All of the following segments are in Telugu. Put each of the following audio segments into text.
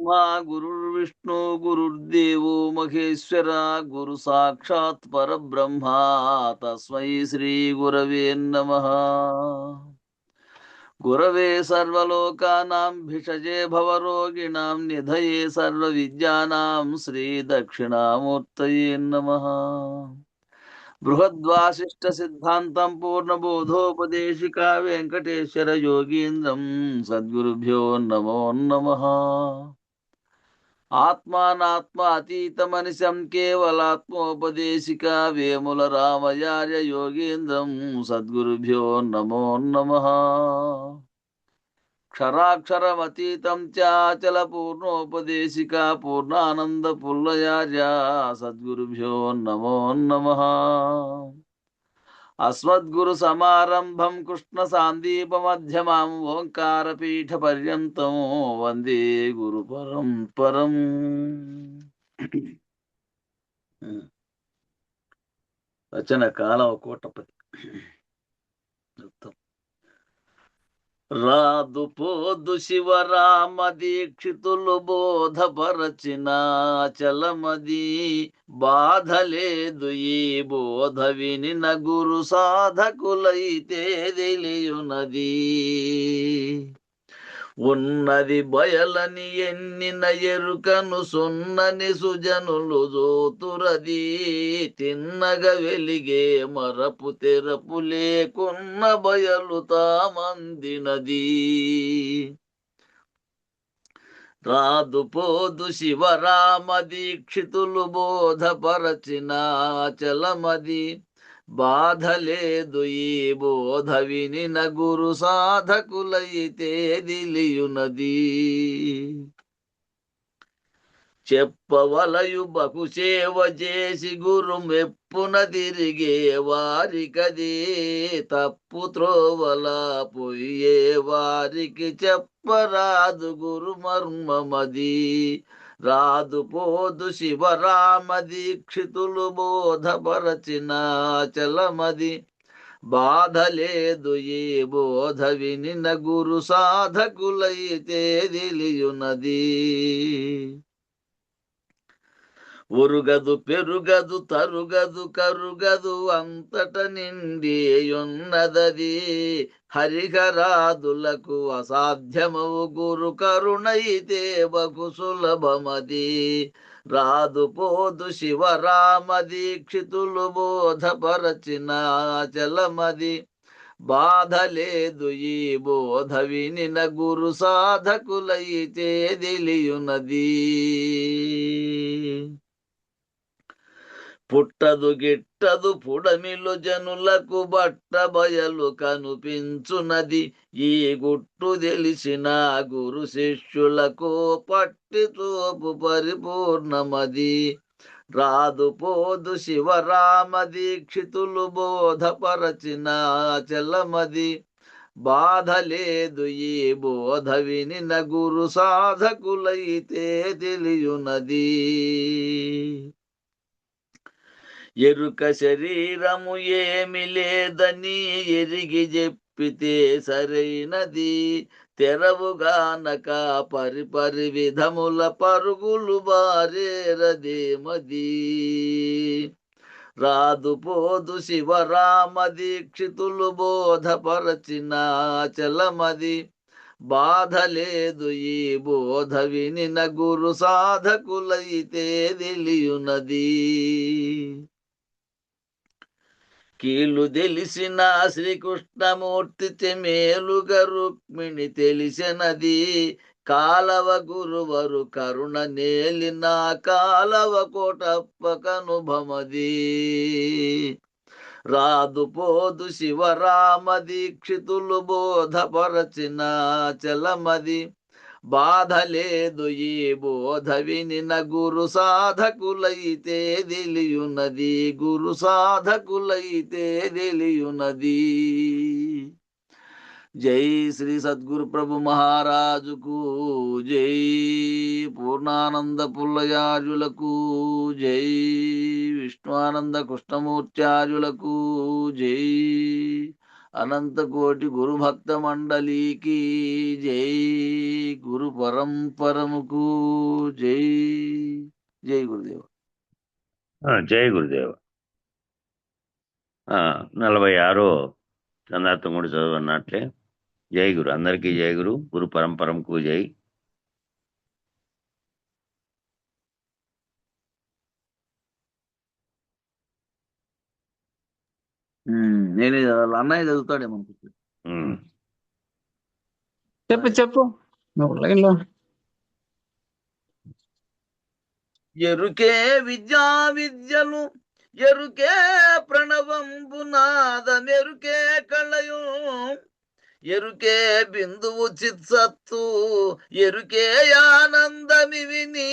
బ్రహ్మ గురుర్విష్ణు గురుర్దేవో మహేశ్వర గురు సాక్షాత్ పరబ్రహ్మ తస్మై శ్రీ గురవే నమః. గురవే సర్వలోకానాం భిషజే భవరోగిణాం నిధయే సర్వవిద్యానాం శ్రీ దక్షిణామూర్తయే నమః. బృహద్వాసిష్ట సిద్ధాంతం పూర్ణబోధోపదేశికా వెంకటేశ్వర యోగీంద్రం సద్గురుభ్యో నమో నమః. ఆత్మానాత్మ అతీతమనిశం కేవలాత్మోపదేశిక వేముల రామయార్య యోగీంద్రం సద్గురుభ్యో నమో నమః. క్షరాక్షరమతీతం చాచల పూర్ణోపదేశిక పూర్ణానంద పుల్లయార్య సద్గురుభ్యో నమో నమః. అస్మద్గురు సమారంభం కృష్ణ సాందీపమధ్యమాం ఓంకారపీఠ పర్యంతం వందే గురు పరంపరం. రచన కాలవ కోటపతి. రాదు పోదు శివరామ దీక్షితులు బోధపరచిన చలమది బాధలేదు ఈ బోధ వినిన గురు సాధకులైతే తెలియునది. ఉన్నది బయలని ఎన్నిన ఎరుకను సున్నని సుజనులు జోతురది తిన్నగ వెలిగే మరపు తెరపు లేకున్న బయలు తామందినది. రాదు పోదు శివరామ దీక్షితులు బోధపరచిన చలమది బాధలేదు ఈ బోధ వినిన గురు సాధకులైతే దిలియునది. చెప్పవలయు బహుసేవ చేసి గురు మెప్పున తిరిగే వారికది తప్పు త్రోవల పోయే వారికి చెప్పరాదు గురు మర్మమది. రాదు పోదు శివరామ దీక్షితులు బోధపరచిన చలమది బాధలేదు ఈ బోధ వినిన గురు సాధకులైతే తెలియునది. ఉరుగదు పెరుగదు తరుగదు కరుగదు అంతట నిండియున్నదది హరిహరాదులకు అసాధ్యమవు గురు కరుణైతే బహు సులభమది. రాదు పోదు శివరామ దీక్షితులు బోధపరచిన చలమది బాధలేదు ఈ బోధ వినిన గురు సాధకులైతే తెలియునది. పుట్టదు గిట్టదు పుడమిలు జనులకు బట్ట బయలు కనిపించునది ఈ గుట్టు తెలిసిన గురు శిష్యులకు పట్టి తోపు పరిపూర్ణమది. రాదు పోదు శివరామ దీక్షితులు బోధపరచిన చలమది బాధలేదు ఈ బోధ వినిన గురు సాధకులైతే తెలియునది. ఎరుక శరీరము ఏమి లేదని ఎరిగి చెప్పితే సరైనది తెరవుగానక పరిపరి విధముల పరుగులు బారేరదేమది. రాదు పోదు శివరామ దీక్షితులు బోధపరచిన చలమది బాధలేదు ఈ బోధ వినిన గురు సాధకులైతే తెలియునది. కీలు తెలిసిన శ్రీకృష్ణమూర్తి చెమేలుగా రుక్మిణి తెలిసినది కాలవ గురువరు కరుణ నేలిన కాలవ కోటప్పకనుభమది. రాదు పోదు శివరామ దీక్షితులు బోధపరచిన చలమది బాధలేదు ఈ బోధ వినిన గురు సాధకులైతే తెలియునది. గురు సాధకులైతే తెలియునది. జై శ్రీ సద్గురు ప్రభు మహారాజుకు జై. పూర్ణానంద పుల్లయార్యులకు జై. విష్ణువానంద కృష్ణమూర్త్యార్యులకు జై. అనంత కోటి గురు భక్త మండలికి జై. గురు పరంపరముకు జై. జై గురుదేవ. జై గురుదేవ. 46 చందార్థముడు చదువు జై గురు. అందరికీ జై గురు. గురు పరంపరంకు జై. నేను అన్నయ్య చదువుతాడేమో. చెప్పు నువ్వు లైన్లో. ఎరుకే విద్యా విద్యలు ఎరుకే ప్రణవంబునాదమెరుకే కళయు ఎరుకే బిందువు చిత్సత్తు ఎరుకే ఆనందమివి నీ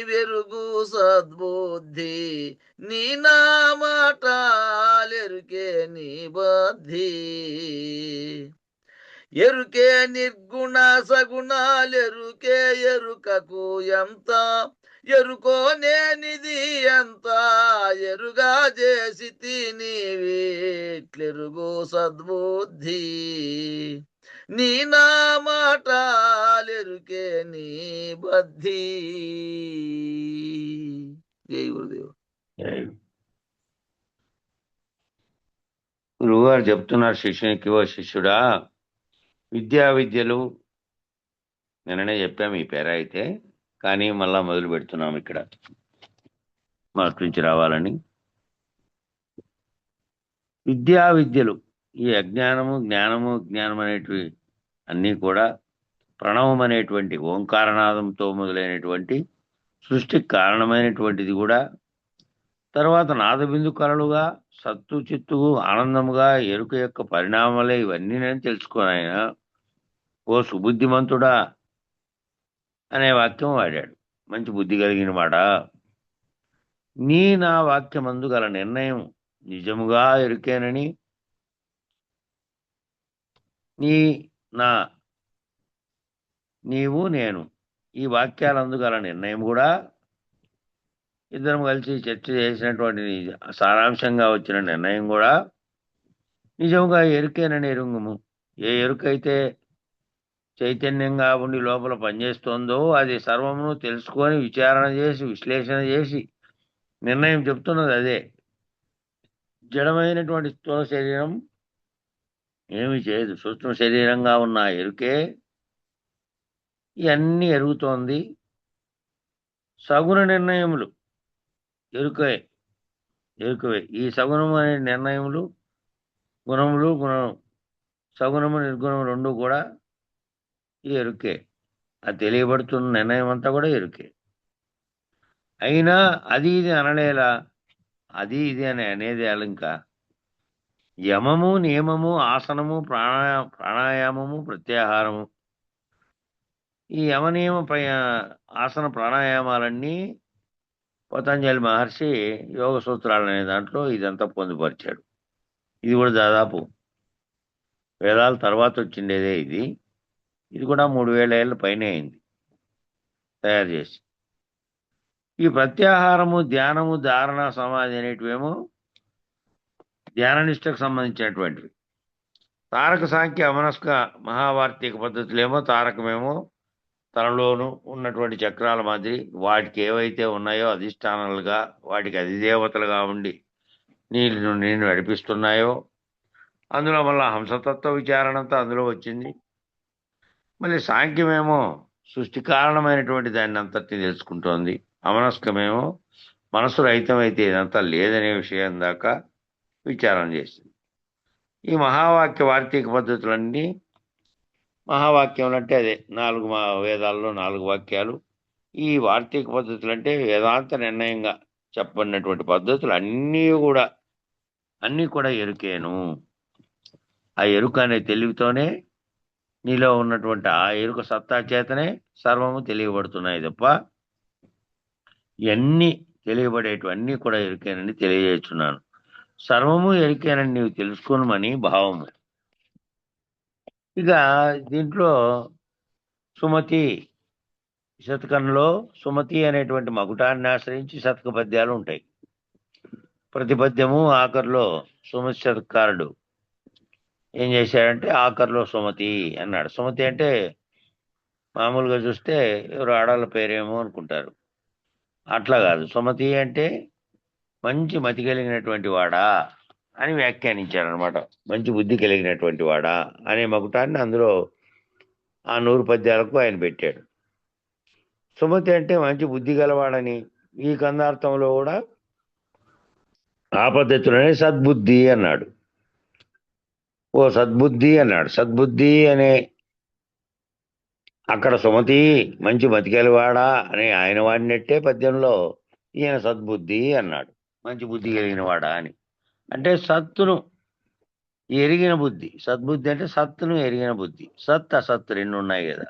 వెరుగు సద్బుద్ధి నీ నామాటాలెరుకే నీ బద్ధి ఎరుకే నిర్గుణ సగుణాలెరుకే ఎరుకకు ఎంత ఎరుకో నేనిది ఎంత ఎరుగా చేసి నీవీట్లెరుగు సద్బుద్ధి నీ నామాటాలెరుకే నీ బద్ధి. జై గురుదేవ్. గురువుగారు చెప్తున్నారు శిష్యునికి, ఓ శిష్యుడా, విద్యలు నిన్ననే చెప్పాము ఈ పేర అయితే, కానీ మళ్ళా మొదలు పెడుతున్నాం ఇక్కడ మార్పు నుంచి రావాలని. విద్యలు ఈ అజ్ఞానము జ్ఞానం అనేటివి అన్నీ కూడా ప్రణవం అనేటువంటి ఓంకారనాదంతో మొదలైనటువంటి సృష్టికి కారణమైనటువంటిది కూడా, తర్వాత నాదబిందు కళలుగా సత్తు చిత్తు ఆనందముగా ఎరుక యొక్క పరిణామాలే ఇవన్నీ నేను తెలుసుకోనాయన. ఓ సుబుద్ధిమంతుడా అనే వాక్యం వాడాడు. మంచి బుద్ధి కలిగిన మాట. నీ నా వాక్యమందు గల నిర్ణయం నిజముగా ఎరుకేనని, నీవు నేను ఈ వాక్యాలందు గల నిర్ణయం కూడా ఇద్దరం కలిసి చర్చ చేసినటువంటి సారాంశంగా వచ్చిన నిర్ణయం కూడా నిజంగా ఎరుకేనని ఎరుంగము. ఏ ఎరుకైతే చైతన్యంగా ఉండి లోపల పనిచేస్తోందో అది సర్వమును తెలుసుకొని విచారణ చేసి విశ్లేషణ చేసి నిర్ణయం చెప్తున్నది అదే. జడమైనటువంటి స్థూల శరీరం ఏమి చేయదు. సూక్ష్మ శరీరంగా ఉన్న ఎరుకే ఇవన్నీ ఎరుగుతోంది. సగుణ నిర్ణయములు ఎరుకవే. ఈ సగుణము అనే నిర్ణయములు గుణములు సగుణము నిర్గుణము రెండు కూడా ఈ ఎరుకే. అది తెలియబడుతున్న నిర్ణయం అంతా కూడా ఎరుకే. అయినా అది ఇది అనలేలా, అది ఇది అని అనేది ఇంకా యమము నియమము ఆసనము ప్రాణాయామము ప్రత్యాహారము, ఈ యమనియమ ఆసన ప్రాణాయామాలన్నీ పతంజలి మహర్షి యోగ సూత్రాలు అనే దాంట్లో ఇదంతా పొందుపరిచాడు. ఇది కూడా దాదాపు వేదాల తర్వాత వచ్చిండేదే. ఇది కూడా 3000 ఏళ్ళ పైనే అయింది తయారు చేసి. ఈ ప్రత్యాహారము ధ్యానము ధారణ సమాధి అనేటివేమో ధ్యాననిష్టకు సంబంధించినటువంటివి. తారక సాంఖ్య అమనస్క మహావార్తిక పద్ధతులేమో తారకమేమో తనలోను ఉన్నటువంటి చక్రాల మాదిరి వాటికి ఏవైతే ఉన్నాయో అధిష్టానాలుగా, వాటికి అధిదేవతలుగా ఉండి నేను నడిపిస్తున్నాయో, అందులో మళ్ళీ హంసతత్వ విచారణ అంతా అందులో వచ్చింది. మళ్ళీ సాంఖ్యమేమో సృష్టి కారణమైనటువంటి దాన్ని అంతటిని తెలుసుకుంటోంది. అమనస్కమేమో మనసు రహితమైతే ఇదంతా లేదనే విషయం దాకా విచారణ చేసింది. ఈ మహావాక్య వార్తీక పద్ధతులన్నీ, మహావాక్యం అంటే అదే 4 వేదాల్లో 4 వాక్యాలు. ఈ వార్తీక పద్ధతులు అంటే వేదాంత నిర్ణయంగా చెప్పబడినటువంటి పద్ధతులు అన్నీ కూడా ఎరుకేను. ఆ ఎరుక అనే తెలివితోనే నీలో ఉన్నటువంటి ఆ ఎరుక సత్తా చేతనే సర్వము తెలియబడుతున్నాయి తప్ప ఇవన్నీ తెలియబడేటివన్నీ కూడా ఎరుకేనని తెలియజేస్తున్నాను. సర్వము ఎరికేనని నీవు తెలుసుకోనమని భావము. ఇక దీంట్లో సుమతి శతకంలో సుమతి అనేటువంటి మకుటాన్ని ఆశ్రయించి శతక పద్యాలు ఉంటాయి. ప్రతి పద్యము ఆఖరిలో సుమతి శతకారుడు ఏం చేశాడంటే ఆఖరిలో సుమతి అన్నాడు. సుమతి అంటే మామూలుగా చూస్తే ఎవరు ఆడవాళ్ళ పేరేమో అనుకుంటారు. అట్లా కాదు, సుమతి అంటే మంచి మతి కలిగినటువంటి వాడా అని వ్యాఖ్యానించారనమాట. మంచి బుద్ధి కలిగినటువంటి వాడా అనే మకుటాన్ని అందులో ఆ 100 పద్యాలకు ఆయన పెట్టాడు. సుమతి అంటే మంచి బుద్ధి గలవాడని ఈ కందార్థంలో కూడా ఆ పద్ధతిలోనే సద్బుద్ధి అన్నాడు. ఓ సద్బుద్ధి అన్నాడు. సద్బుద్ధి అనే అక్కడ సుమతి మంచి మతి గలవాడా అని ఆయన వాడినట్టే పద్యంలో ఈయన సద్బుద్ధి అన్నాడు. మంచి బుద్ధి కలిగిన వాడా అని. అంటే సత్తును ఎరిగిన బుద్ధి. సద్బుద్ధి అంటే సత్తును ఎరిగిన బుద్ధి. సత్ అసత్ రెండు ఉన్నాయి కదా.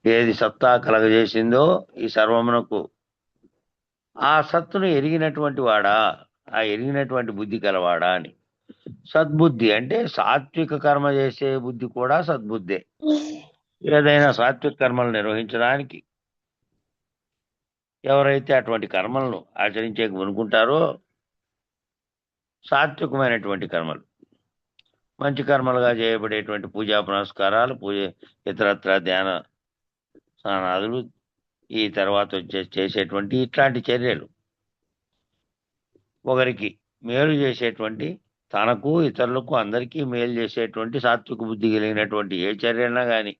ఏది సత్తా కలగజేసిందో ఈ సర్వమునకు ఆ సత్తును ఎరిగినటువంటి వాడా, ఆ ఎరిగినటువంటి బుద్ధి కలవాడా అని. సద్బుద్ధి అంటే సాత్విక కర్మ చేసే బుద్ధి కూడా సద్బుద్ధే. ఏదైనా సాత్విక కర్మలు నిర్వహించడానికి ఎవరైతే అటువంటి కర్మలను ఆచరించే అనుకుంటారో సాత్వికమైనటువంటి కర్మలు, మంచి కర్మలుగా చేయబడేటువంటి పూజా పునస్కారాలు, ఇతరత్ర ధ్యాన స్నానాదులు, ఈ తర్వాత చేసేటువంటి ఇట్లాంటి చర్యలు, ఒకరికి మేలు చేసేటువంటి, తనకు ఇతరులకు అందరికీ మేలు చేసేటువంటి సాత్విక బుద్ధి కలిగినటువంటి ఏ చర్యనా కానీ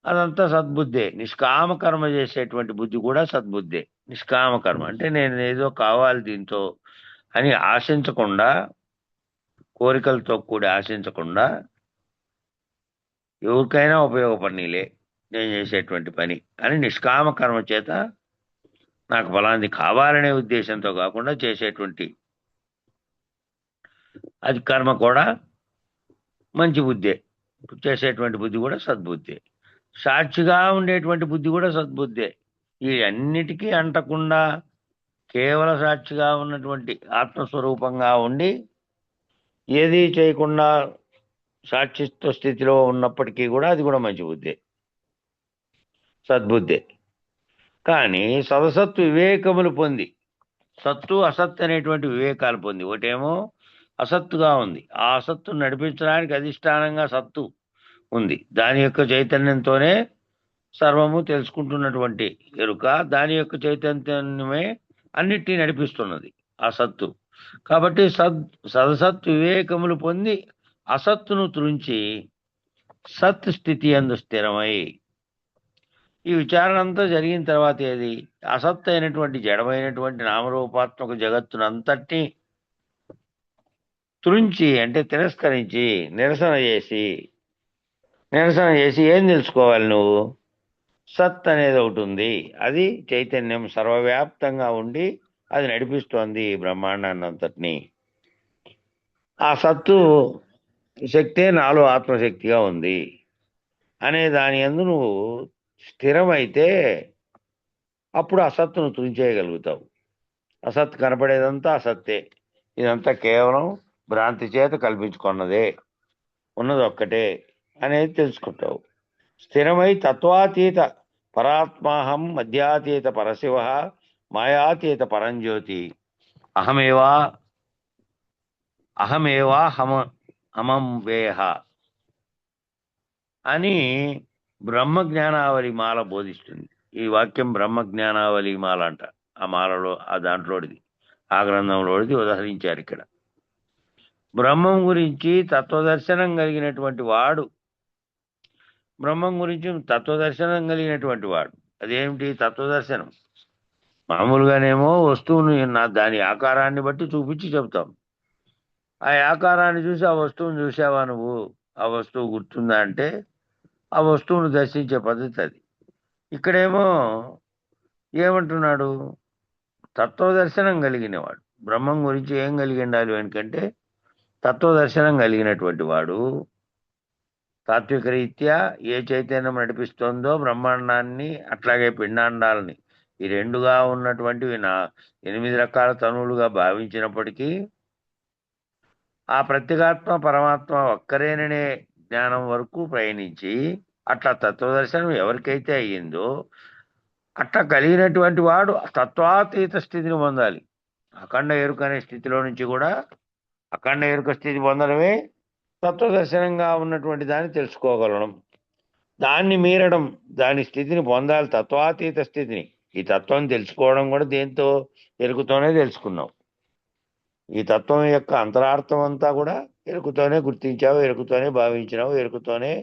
అదంతా సద్బుద్ధే. నిష్కామ కర్మ చేసేటువంటి బుద్ధి కూడా సద్బుద్ధే. నిష్కామ కర్మ అంటే నేను ఏదో కావాలి దీంతో అని ఆశించకుండా, కోరికలతో కూడి ఆశించకుండా, ఎవరికైనా ఉపయోగపడనీలే నేను చేసేటువంటి పని అని నిష్కామ కర్మ చేత నాకు ఫలాంది కావాలనే ఉద్దేశంతో కాకుండా చేసేటువంటి అది కర్మ కూడా మంచి బుద్ధే. చేసేటువంటి బుద్ధి కూడా సద్బుద్ధే. సాక్షిగా ఉండేటువంటి బుద్ధి కూడా సద్బుద్ధే. ఈ అన్నిటికీ అంటకుండా కేవల సాక్షిగా ఉన్నటువంటి ఆత్మస్వరూపంగా ఉండి ఏదీ చేయకుండా సాక్షిత్వ స్థితిలో ఉన్నప్పటికీ కూడా అది కూడా మంచి బుద్ధే, సద్బుద్ధే. కానీ సదసత్తు వివేకములు పొంది, సత్తు అసత్తు అనేటువంటి వివేకాలు పొంది, ఒకటేమో అసత్తుగా ఉంది, ఆ అసత్తును నడిపించడానికి అధిష్టానంగా సత్తు ఉంది, దాని యొక్క చైతన్యంతోనే సర్వము తెలుసుకుంటున్నటువంటి ఎరుక, దాని యొక్క చైతన్యమే అన్నిటినీ నడిపిస్తున్నది ఆ సత్తు. కాబట్టి సదసత్ వివేకములు పొంది అసత్తును త్రుంచి సత్ స్థితి అందు స్థిరమై, ఈ విచారణ అంతా జరిగిన తర్వాత ఏది అసత్ అయినటువంటి జడమైనటువంటి నామరూపాత్మక జగత్తునంతటినీ త్రుంచి అంటే తిరస్కరించి నిరసన చేసి ఏం తెలుసుకోవాలి నువ్వు? సత్ అనేది ఒకటి ఉంది, అది చైతన్యం సర్వవ్యాప్తంగా ఉండి అది నడిపిస్తోంది బ్రహ్మాండాన్ని అంతటినీ. ఆ సత్తు శక్తే నాలో ఆత్మశక్తిగా ఉంది అనే దాని యందు నువ్వు స్థిరమైతే అప్పుడు అసత్తును తుంచేయగలుగుతావు. అసత్ కనపడేదంతా అసత్తే, ఇదంతా కేవలం భ్రాంతి చేత కల్పించుకున్నదే, ఉన్నది ఒక్కటే అనేది తెలుసుకుంటావు. స్థిరమై తత్వాతీత పరాత్మాహం మధ్యాతీత పరశివ మాయాతీత పరంజ్యోతి అహమేవా హమం వేహ అని బ్రహ్మజ్ఞానావళి మాల బోధిస్తుంది. ఈ వాక్యం బ్రహ్మజ్ఞానావళి మాల అంట. ఆ మాలలో ఆ దాంట్లోడిది, ఆ గ్రంథంలోడిది ఉదహరించారు ఇక్కడ. బ్రహ్మం గురించి తత్వదర్శనం కలిగినటువంటి వాడు, బ్రహ్మం గురించి తత్వదర్శనం కలిగినటువంటి వాడు, అదేమిటి తత్వదర్శనం? మామూలుగానేమో వస్తువుని దాని ఆకారాన్ని బట్టి చూపించి చెప్తాం. ఆ ఆకారాన్ని చూసి ఆ వస్తువుని చూసావా నువ్వు, ఆ వస్తువు గుర్తుందా అంటే ఆ వస్తువును దర్శించే పద్ధతి అది. ఇక్కడేమో ఏమంటున్నాడు? తత్వదర్శనం కలిగినవాడు. బ్రహ్మం గురించి ఏం కలిగి ఉండాలి ఎందుకంటే తత్వదర్శనం కలిగినటువంటి వాడు తాత్విక రీత్యా ఏ చైతన్యం నడిపిస్తోందో బ్రహ్మాండాన్ని అట్లాగే పిండాండాలని ఈ రెండుగా ఉన్నటువంటివి 8 రకాల తనువులుగా భావించినప్పటికీ ఆ ప్రత్యేగాత్మ పరమాత్మ ఒక్కరేననే జ్ఞానం వరకు ప్రయాణించి అట్లా తత్వదర్శనం ఎవరికైతే అయ్యిందో అట్లా కలిగినటువంటి వాడు తత్వాతీత స్థితిని పొందాలి. అఖండ ఎరుక అనే స్థితిలో నుంచి కూడా అఖండ ఎరుక స్థితి పొందడమే తత్వదర్శనంగా ఉన్నటువంటి దాన్ని తెలుసుకోగలడం. దాన్ని మీరడం, దాని స్థితిని పొందాలి, తత్వాతీత స్థితిని. ఈ తత్వం తెలుసుకోవడం కూడా దేంతో? ఎరుకుతోనే తెలుసుకున్నావు. ఈ తత్వం యొక్క అంతరార్థం అంతా కూడా ఎరుకుతోనే గుర్తించావు, ఎరుకుతోనే భావించినావు, ఎరుకుతోనే.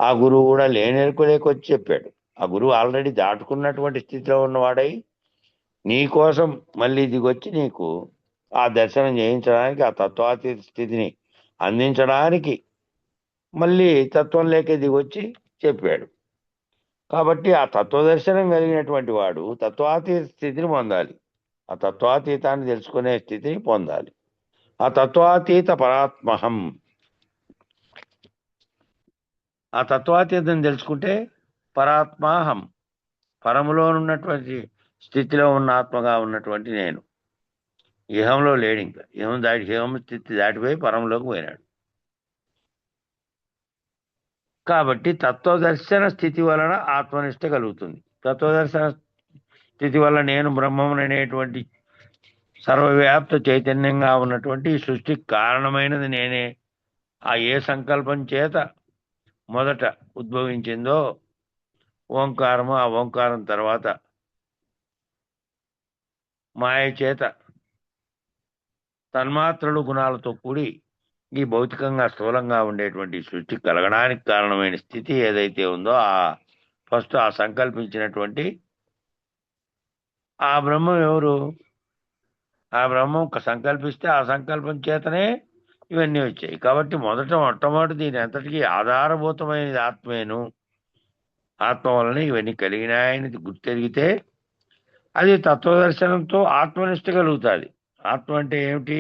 ఆ గురువు కూడా లేనెరుకు లేకొచ్చి చెప్పాడు. ఆ గురువు ఆల్రెడీ దాటుకున్నటువంటి స్థితిలో ఉన్నవాడై నీ కోసం మళ్ళీ దిగొచ్చి నీకు ఆ దర్శనం చేయించడానికి, ఆ తత్వాతీత స్థితిని అందించడానికి మళ్ళీ తత్వం లేకే దిగొచ్చి చెప్పాడు. కాబట్టి ఆ తత్వదర్శనం కలిగినటువంటి వాడు తత్వాతీత స్థితిని పొందాలి. ఆ తత్వాతీతాన్ని తెలుసుకునే స్థితిని పొందాలి. ఆ తత్వాతీత పరాత్మహం. ఆ తత్వాతీతం తెలుసుకుంటే పరాత్మాహం, పరములో ఉన్నటువంటి స్థితిలో ఉన్న ఆత్మగా ఉన్నటువంటి నేను. ఇహంలో లేడు, ఇంకా ఇహం స్థితి దాటిపోయి పరంలోకి పోయినాడు. కాబట్టి తత్వదర్శన స్థితి వలన ఆత్మనిష్ట కలుగుతుంది. తత్వదర్శన స్థితి వల్ల నేను బ్రహ్మముననేటువంటి సర్వవ్యాప్త చైతన్యంగా ఉన్నటువంటి ఈ సృష్టికి కారణమైనది నేనే. ఆ ఏ సంకల్పం చేత మొదట ఉద్భవించిందో ఓంకారము, ఆ ఓంకారం తర్వాత మాయ చేత తన్మాత్రలు గుణాలతో కూడి ఈ భౌతికంగా స్థూలంగా ఉండేటువంటి సృష్టి కలగడానికి కారణమైన స్థితి ఏదైతే ఉందో ఫస్ట్ ఆ సంకల్పించినటువంటి ఆ బ్రహ్మం ఎవరు? ఆ బ్రహ్మం సంకల్పిస్తే ఆ సంకల్పం చేతనే ఇవన్నీ వచ్చాయి. కాబట్టి మొట్టమొదటి దీని అంతటికీ ఆధారభూతమైనది ఆత్మేను. ఆత్మ వలన ఇవన్నీ కలిగినాయని గుర్తెరిగితే అది తత్వదర్శనంతో ఆత్మనిష్ట కలుగుతుంది. ఆత్మ అంటే ఏమిటి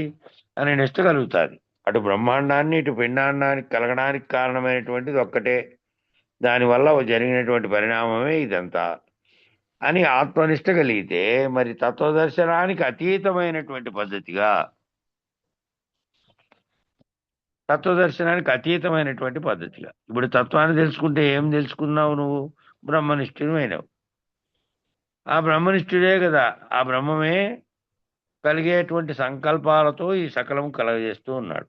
అనే నిష్ట కలుగుతుంది. అటు బ్రహ్మాండాన్ని ఇటు పిండాండానికి కలగడానికి కారణమైనటువంటిది ఒక్కటే, దానివల్ల జరిగినటువంటి పరిణామమే ఇదంతా అని ఆత్మనిష్ట కలిగితే మరి తత్వదర్శనానికి అతీతమైనటువంటి పద్ధతిగా ఇప్పుడు తత్వాన్ని తెలుసుకుంటే ఏం తెలుసుకున్నావు? నువ్వు బ్రహ్మనిష్ఠుడైనావు. ఆ బ్రహ్మనిష్ఠుడే కదా, ఆ బ్రహ్మమే కలిగేటువంటి సంకల్పాలతో ఈ సకలం కలగజేస్తూ ఉన్నాడు.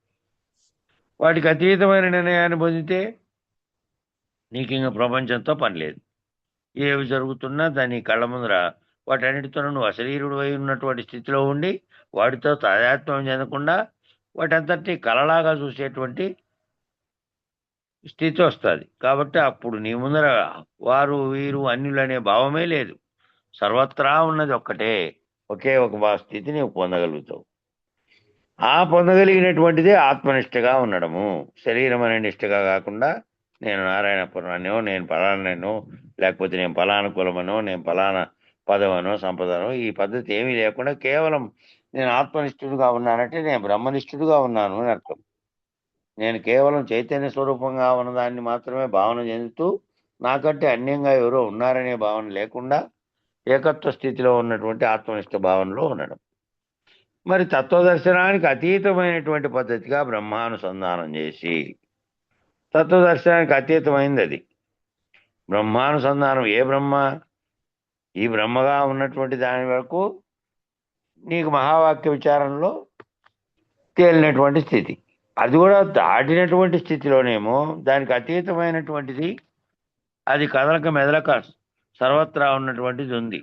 వాటికి అతీతమైన నిర్ణయాన్ని పొందితే నీకు ఇంకా ప్రపంచంతో పని లేదు. ఏవి జరుగుతున్నా దాని కళ్ళ ముందర వాటన్నిటితో నువ్వు అశరీరుడు అయి ఉన్నటువంటి స్థితిలో ఉండి వాటితో తాదాత్మ్యం చెందకుండా వాటంతటినీ కలలాగా చూసేటువంటి స్థితి వస్తుంది. కాబట్టి అప్పుడు నీ ముందర వారు వీరు అన్యులు అనే భావమే లేదు. సర్వత్రా ఉన్నది ఒక్కటే, ఒకే ఒక స్థితి నీవు పొందగలుగుతావు. ఆ పొందగలిగినటువంటిదే ఆత్మనిష్టగా ఉండడము. శరీరం అనే నిష్టగా కాకుండా నేను నారాయణపురాన్నో, నేను ఫలానో, లేకపోతే నేను ఫలానా కులమనో, నేను ఫలానా పదవనో సంపదనో ఈ పద్ధతి ఏమీ లేకుండా కేవలం నేను ఆత్మనిష్ఠుడుగా ఉన్నానంటే నేను బ్రహ్మనిష్ఠుడుగా ఉన్నాను అని అర్థం. నేను కేవలం చైతన్య స్వరూపంగా ఉన్నదాన్ని మాత్రమే భావన చెందుతూ నాకంటే అన్యంగా ఎవరో ఉన్నారనే భావన లేకుండా ఏకత్వ స్థితిలో ఉన్నటువంటి ఆత్మనిష్ట భావనలో ఉండడం. మరి తత్వదర్శనానికి అతీతమైనటువంటి పద్ధతిగా బ్రహ్మానుసంధానం చేసి, తత్వదర్శనానికి అతీతమైంది అది బ్రహ్మానుసంధానం. ఏ బ్రహ్మ? ఈ బ్రహ్మగా ఉన్నటువంటి దాని వరకు నీకు మహావాక్య విచారంలో తేలినటువంటి స్థితి. అది కూడా దాటినటువంటి స్థితిలోనేమో దానికి అతీతమైనటువంటిది, అది కదలక మెదలక సర్వత్రా ఉన్నటువంటిది ఉంది.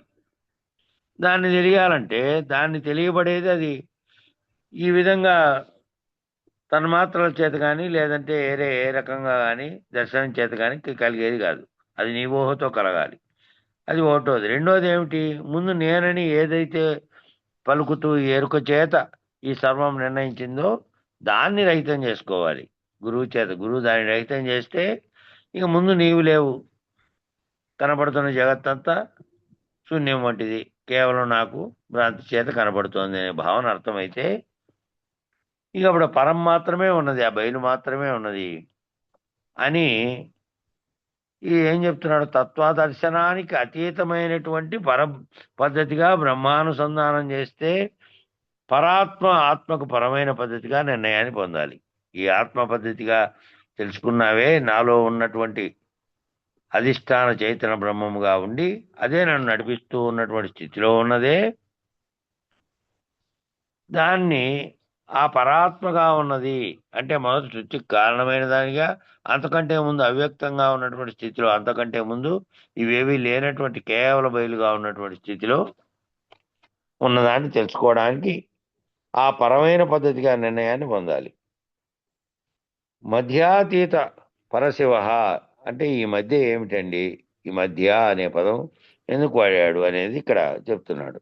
దాన్ని తెలియాలంటే దాన్ని తెలియబడేది అది ఈ విధంగా తన్మాత్రల చేత కానీ లేదంటే ఏ రకంగా కానీ దర్శనం చేత కానీ కలిగేది కాదు. అది నీ ఊహతో కలగాలి. అది ఒకటోది. రెండోది ఏమిటి? ముందు నేనని ఏదైతే పలుకుతూ ఎరుక చేత ఈ సర్వం నిర్ణయించిందో దాన్ని రహితం చేసుకోవాలి గురువు చేత. గురువు దాన్ని రహితం చేస్తే ఇక ముందు నీవు లేవు. కనబడుతున్న జగత్తంతా శూన్యం వంటిది, కేవలం నాకు భ్రాంతి చేత కనబడుతోంది అనే భావన అర్థమైతే ఇక అప్పుడు పరం మాత్రమే ఉన్నది, ఆ బయలు మాత్రమే ఉన్నది అని ఏం చెప్తున్నాడు? తత్వదర్శనానికి అతీతమైనటువంటి పద్ధతిగా బ్రహ్మానుసంధానం చేస్తే ఆత్మకు పరమైన పద్ధతిగా నిర్ణయాన్ని పొందాలి. ఈ ఆత్మ పద్ధతిగా తెలుసుకున్నావే, నాలో ఉన్నటువంటి అధిష్టాన చైతన్య బ్రహ్మముగా ఉండి అదే నన్ను నడిపిస్తూ ఉన్నటువంటి స్థితిలో ఉన్నదే, దాన్ని ఆ పరాత్మగా ఉన్నది అంటే మొదటి సృష్టికి కారణమైన దానిగా, అంతకంటే ముందు అవ్యక్తంగా ఉన్నటువంటి స్థితిలో, అంతకంటే ముందు ఇవేవి లేనటువంటి కేవల బయలుగా ఉన్నటువంటి స్థితిలో ఉన్నదాన్ని తెలుసుకోవడానికి ఆ పరమైన పద్ధతిగా నిర్ణయాన్ని పొందాలి. మధ్యాతీత పరశివ అంటే ఈ మధ్య ఏమిటండి, ఈ మధ్య అనే పదం ఎందుకు వాడాడు అనేది ఇక్కడ చెప్తున్నాడు.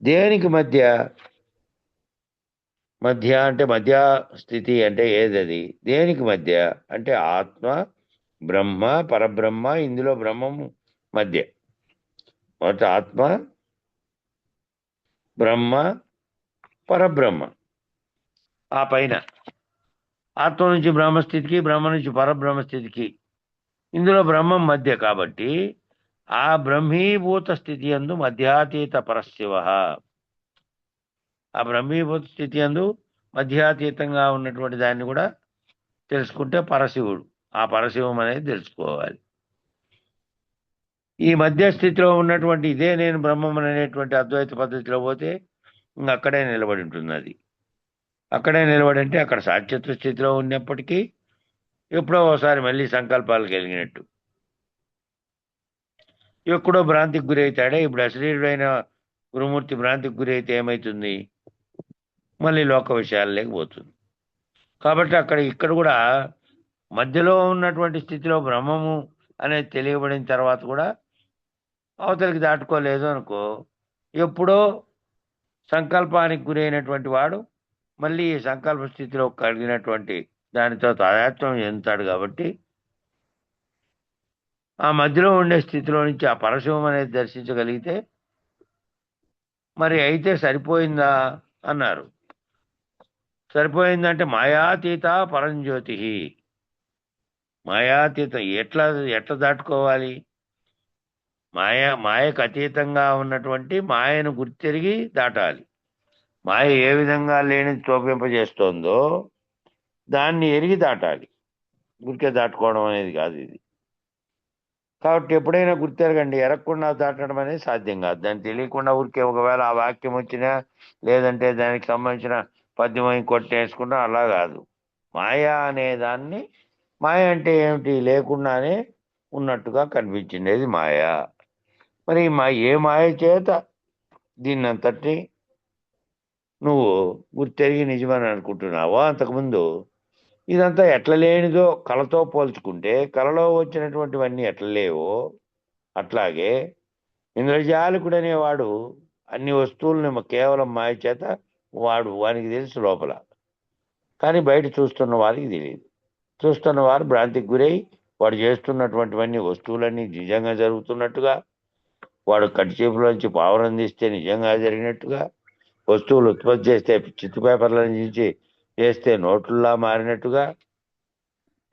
దేనికి మధ్య? మధ్య అంటే మధ్య స్థితి అంటే ఏదది? దేనికి మధ్య అంటే ఆత్మ, బ్రహ్మ, పరబ్రహ్మ, ఇందులో బ్రహ్మము మధ్య. మొదట ఆత్మ, బ్రహ్మ, పరబ్రహ్మ, ఆ పైన ఆత్మ నుంచి బ్రహ్మస్థితికి, బ్రహ్మ నుంచి పరబ్రహ్మస్థితికి, ఇందులో బ్రహ్మం మధ్య. కాబట్టి ఆ బ్రహ్మీభూత స్థితి యందు మధ్యాతీత పరశివ, ఆ బ్రహ్మీభూత స్థితి యందు మధ్యాతీతంగా ఉన్నటువంటి దాన్ని కూడా తెలుసుకుంటే పరశివుడు, ఆ పరశివం అనేది తెలుసుకోవాలి. ఈ మధ్య స్థితిలో ఉన్నటువంటి ఇదే నేను బ్రహ్మం అనేటువంటి అద్వైత పద్ధతిలో పోతే అక్కడే నిలబడి ఉంటుంది. అది అక్కడే నిలబడి అంటే అక్కడ సాక్షిత్వ స్థితిలో ఉన్నప్పటికీ ఎప్పుడో ఒకసారి మళ్ళీ సంకల్పాలు కలిగినట్టు, ఎక్కడో భ్రాంతికి గురవుతాడే. ఇప్పుడు అశరీరుడైన గురుమూర్తి భ్రాంతికి గురైతే ఏమవుతుంది? మళ్ళీ లోక విషయాలు లేకపోతుంది. కాబట్టి ఇక్కడ కూడా మధ్యలో ఉన్నటువంటి స్థితిలో బ్రహ్మము అనేది తెలియబడిన తర్వాత కూడా అవతలికి దాటుకోలేదు అనుకో, ఎప్పుడో సంకల్పానికి గురైనటువంటి వాడు మళ్ళీ ఈ సంకల్ప స్థితిలో కలిగినటువంటి దానితో తాదాత్మ్యం చెందుతాడు. కాబట్టి ఆ మధ్యలో ఉండే స్థితిలో నుంచి ఆ పరశివం అనేది దర్శించగలిగితే మరి అయితే సరిపోయిందా అన్నారు. సరిపోయిందంటే మాయాతీత పరంజ్యోతి. మాయాతీత ఎట్లా దాటుకోవాలి? మాయకు అతీతంగా ఉన్నటువంటి మాయను గుర్తెరిగి దాటాలి. మాయ ఏ విధంగా లేనిది చూపింపజేస్తోందో దాన్ని ఎరిగి దాటాలి. గురికే దాటుకోవడం అనేది కాదు ఇది. కాబట్టి ఎప్పుడైనా గుర్తెరగండి, ఎరగకుండా దాటడం అనేది సాధ్యం కాదు. దాన్ని తెలియకుండా ఊరికే ఒకవేళ ఆ వాక్యం వచ్చినా లేదంటే దానికి సంబంధించిన పద్యం కొట్టేసుకున్నా అలా కాదు. మాయ అనే దాన్ని, మాయ అంటే ఏమిటి? లేకుండానే ఉన్నట్టుగా కనిపించిండేది మాయ. మరి ఏ మాయ చేత దీన్నంతటి నువ్వు గుర్తెరిగి నిజమని అనుకుంటున్నావో, అంతకుముందు ఇదంతా ఎట్లా లేనిదో కళతో పోల్చుకుంటే కళలో వచ్చినటువంటివన్నీ ఎట్లా లేవో అట్లాగే ఇంద్రజాలికుడు అనేవాడు అన్ని వస్తువులను కేవలం మాయ చేత వానికి తెలుసు లోపల, కానీ బయట చూస్తున్న వారికి తెలియదు. చూస్తున్న వారు భ్రాంతికి గురై వాడు చేస్తున్నటువంటివన్నీ వస్తువులన్నీ నిజంగా జరుగుతున్నట్టుగా, వాడు కట్టిచేపులోంచి పావురం తీస్తే నిజంగా జరిగినట్టుగా, వస్తువులు ఉత్పత్తి చేస్తే చిత్తు పేపర్ల నుంచి చేస్తే నోట్లులా మారినట్టుగా,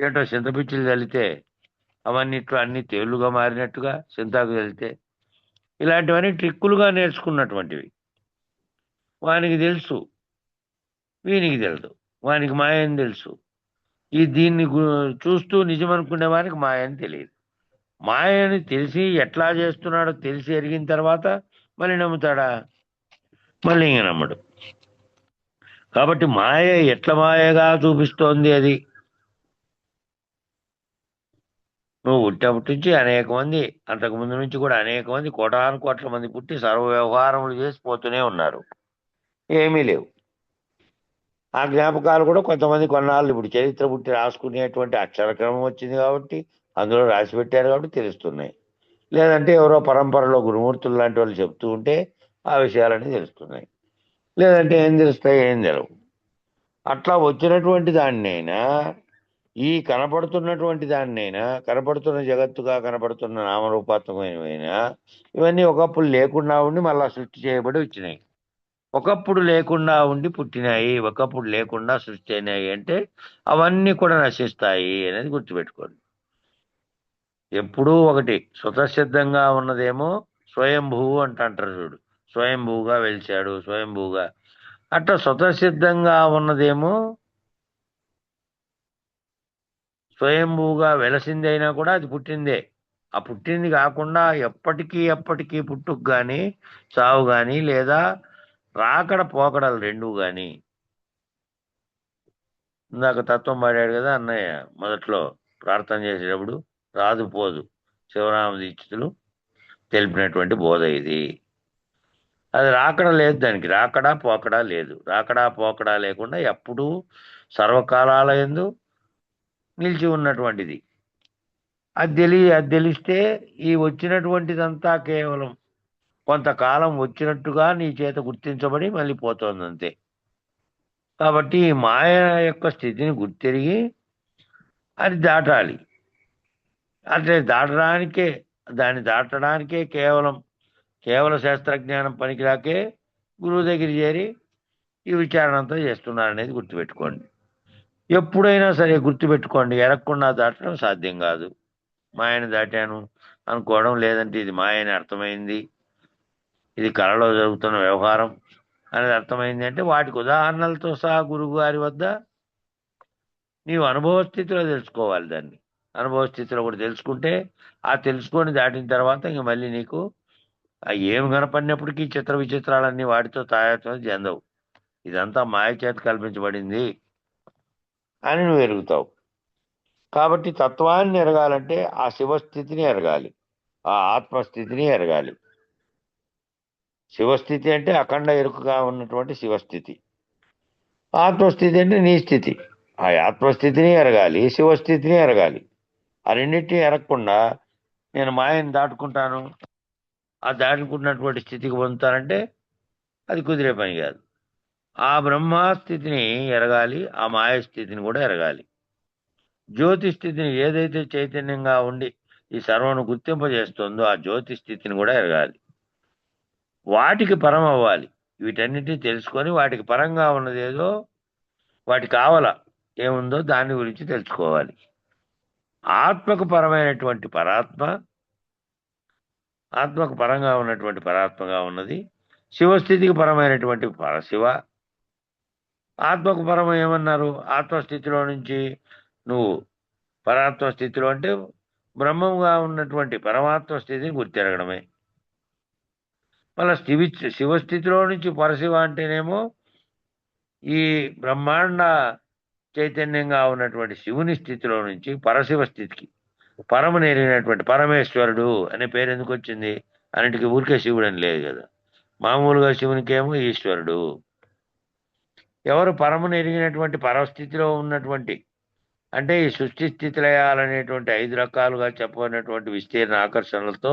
ఏంటో చింతపిచ్చిలు చల్లితే అవన్నిట్లో అన్ని తేళ్లుగా మారినట్టుగా, చింతాకు చల్లితే, ఇలాంటివన్నీ ట్రిక్కులుగా నేర్చుకున్నటువంటివి. వానికి తెలుసు, వీనికి తెలుసు. వానికి మాయని తెలుసు. దీన్ని చూస్తూ నిజమనుకునే వానికి మాయని తెలియదు. మాయని తెలిసి ఎట్లా చేస్తున్నాడో తెలిసి ఎరిగిన తర్వాత మళ్ళీ నమ్ముతాడా? మళ్ళీ ఇంక నమ్మడు. కాబట్టి మాయ ఎట్ల మాయగా చూపిస్తోంది అది. నువ్వు పుట్టినప్పటి నుంచి అనేక మంది, అంతకుముందు నుంచి కూడా అనేక మంది, కోటాను కోట్ల మంది పుట్టి సర్వ వ్యవహారములు చేసి పోతూనే ఉన్నారు. ఏమీ లేవు. ఆ జ్ఞాపకాలు కూడా కొంతమంది కొన్నాళ్ళు ఇప్పుడు చరిత్ర పుట్టి రాసుకునేటువంటి అక్షరక్రమం వచ్చింది కాబట్టి అందులో రాసి పెట్టారు కాబట్టి తెలుస్తున్నాయి. లేదంటే ఎవరో పరంపరలో గురుమూర్తులు లాంటి వాళ్ళు చెప్తూ ఉంటే ఆ విషయాలన్నీ తెలుస్తున్నాయి. లేదంటే ఏం తెలుస్తాయి? ఏం తెలవు. అట్లా వచ్చినటువంటి దాన్నైనా, ఈ కనపడుతున్నటువంటి దాన్నైనా, కనపడుతున్న జగత్తుగా కనపడుతున్న నామరూపాత్మకమైనవైనా ఇవన్నీ ఒకప్పుడు లేకుండా ఉండి మళ్ళా సృష్టి చేయబడి వచ్చినాయి. ఒకప్పుడు లేకుండా ఉండి పుట్టినాయి, ఒకప్పుడు లేకుండా సృష్టి అయినాయి అంటే అవన్నీ కూడా నశిస్తాయి అనేది గుర్తుపెట్టుకోండి. ఎప్పుడూ ఒకటి స్వతసిద్ధంగా ఉన్నదేమో స్వయంభువు అంటారు చూడు. స్వయంభూగా వెలిచాడు, స్వయంభూగా. అట్లా స్వతసిద్ధంగా ఉన్నదేమో స్వయంభూగా వెలసిందైనా కూడా అది పుట్టిందే. ఆ పుట్టింది కాకుండా ఎప్పటికీ పుట్టుకు కానీ, చావు కానీ, లేదా రాకడ పోకడలు రెండూ కానీ ఇందాక తత్వం పాడాడు కదా అన్నయ్య మొదట్లో ప్రార్థన చేసేటప్పుడు, రాదు పోదు శివరామ దీక్షితులు తెలిపినటువంటి బోధ ఇది. అది రాకడా లేదు, దానికి రాకడా పోకడా లేదు. రాకడా పోకడా లేకుండా ఎప్పుడూ సర్వకాలాల యందు నిలిచి ఉన్నటువంటిది. అది తెలిస్తే ఈ వచ్చినటువంటిదంతా కేవలం కొంతకాలం వచ్చినట్టుగా నీ చేత గుర్తించబడి మళ్ళీ పోతోంది అంతే. కాబట్టి ఈ మాయ యొక్క స్థితిని గుర్తెరిగి అది దాటాలి. అంటే దాన్ని దాటడానికే కేవల శాస్త్రజ్ఞానం పనికిరాకే గురువు దగ్గర చేరి ఈ విచారణ అంతా చేస్తున్నారనేది గుర్తుపెట్టుకోండి. ఎప్పుడైనా సరే గుర్తుపెట్టుకోండి, ఎరగకుండా దాటడం సాధ్యం కాదు. మాయని దాటాను అనుకోవడం, లేదంటే ఇది మాయని అర్థమైంది, ఇది కళలో జరుగుతున్న వ్యవహారం అనేది అర్థమైంది అంటే వాటికి ఉదాహరణలతో సహా గురువు గారి వద్ద నీవు అనుభవ స్థితిలో తెలుసుకోవాలి. దాన్ని అనుభవ స్థితిలో కూడా తెలుసుకుంటే, ఆ తెలుసుకొని దాటిన తర్వాత ఇంక మళ్ళీ నీకు ఏమి కనపడినప్పటికీ చిత్ర విచిత్రాలన్నీ వాటితో తాయాత్మ చెందవు. ఇదంతా మాయ చేత కల్పించబడింది అని నువ్వు ఎరుగుతావు. కాబట్టి తత్వాన్ని ఎరగాలంటే ఆ శివస్థితిని ఎరగాలి, ఆ ఆత్మస్థితిని ఎరగాలి. శివస్థితి అంటే అఖండ ఎరుకగా ఉన్నటువంటి శివస్థితి. ఆత్మస్థితి అంటే నీ స్థితి. ఆ ఆత్మస్థితిని ఎరగాలి, శివస్థితిని ఎరగాలి. ఆ రెండింటినీ ఎరగకుండా నేను మాయని దాటుకుంటాను, ఆ దాటుకున్నటువంటి స్థితికి పొందుతానంటే అది కుదిరే పని కాదు. ఆ బ్రహ్మస్థితిని ఎరగాలి, ఆ మాయ స్థితిని కూడా ఎరగాలి. జ్యోతి స్థితిని ఏదైతే చైతన్యంగా ఉండి ఈ సర్వను గుర్తింపజేస్తుందో ఆ జ్యోతి స్థితిని కూడా ఎరగాలి. వాటికి పరం అవ్వాలి. వీటన్నిటిని తెలుసుకొని వాటికి పరంగా ఉన్నదేదో, వాటి కావల ఏముందో దాని గురించి తెలుసుకోవాలి. ఆత్మకు పరమైనటువంటి పరాత్మ, ఆత్మకు పరంగా ఉన్నటువంటి పరాత్మగా ఉన్నది. శివస్థితికి పరమైనటువంటి పరశివ. ఆత్మకు పరం ఏమన్నారు? ఆత్మస్థితిలో నుంచి నువ్వు పరాత్మ స్థితిలో అంటే బ్రహ్మంగా ఉన్నటువంటి పరమాత్మ స్థితిని గుర్తెరగడమే. మళ్ళీ శివస్థితిలో నుంచి పరశివ అంటేనేమో ఈ బ్రహ్మాండ చైతన్యంగా ఉన్నటువంటి శివుని స్థితిలో నుంచి పరశివ స్థితికి, పరమును ఎరిగినటువంటి పరమేశ్వరుడు అనే పేరు ఎందుకు వచ్చింది? అన్నిటికీ ఊరికే శివుడు అని లేదు కదా. మామూలుగా శివునికేమో ఈశ్వరుడు. ఎవరు పరమును ఎరిగినటువంటి పరస్థితిలో ఉన్నటువంటి, అంటే ఈ సృష్టి స్థితి లయాలనేటువంటి 5 రకాలుగా చెప్పబడినటువంటి విస్తీర్ణ ఆకర్షణలతో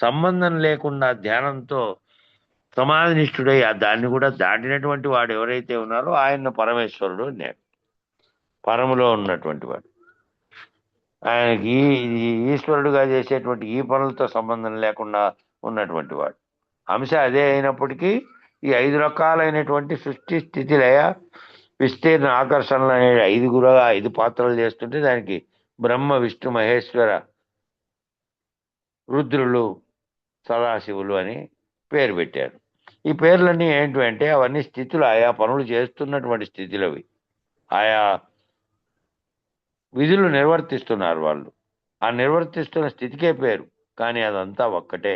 సంబంధం లేకుండా ధ్యానంతో సమాధినిష్ఠుడై దాన్ని కూడా దాటినటువంటి వాడు ఎవరైతే ఉన్నారో ఆయన పరమేశ్వరుడు అన్నాడు. పరములో ఉన్నటువంటి వాడు. ఆయనకి ఈశ్వరుడుగా చేసేటువంటి ఈ పనులతో సంబంధం లేకుండా ఉన్నటువంటి వాడు. అంశ అదే అయినప్పటికీ ఈ 5 రకాలైనటువంటి సృష్టి స్థితి లయ విస్తీర్ణ ఆకర్షణలు అనే 5 పాత్రలు చేస్తుంటే దానికి బ్రహ్మ విష్ణు మహేశ్వర రుద్రులు సదాశివులు అని పేరు పెట్టారు. ఈ పేర్లన్నీ ఏంటి అంటే అవన్నీ స్థితులు, ఆయా పనులు చేస్తున్నటువంటి స్థితులు. అవి ఆయా విధులు నిర్వర్తిస్తున్నారు వాళ్ళు. ఆ నిర్వర్తిస్తున్న స్థితికే పేరు, కానీ అదంతా ఒక్కటే.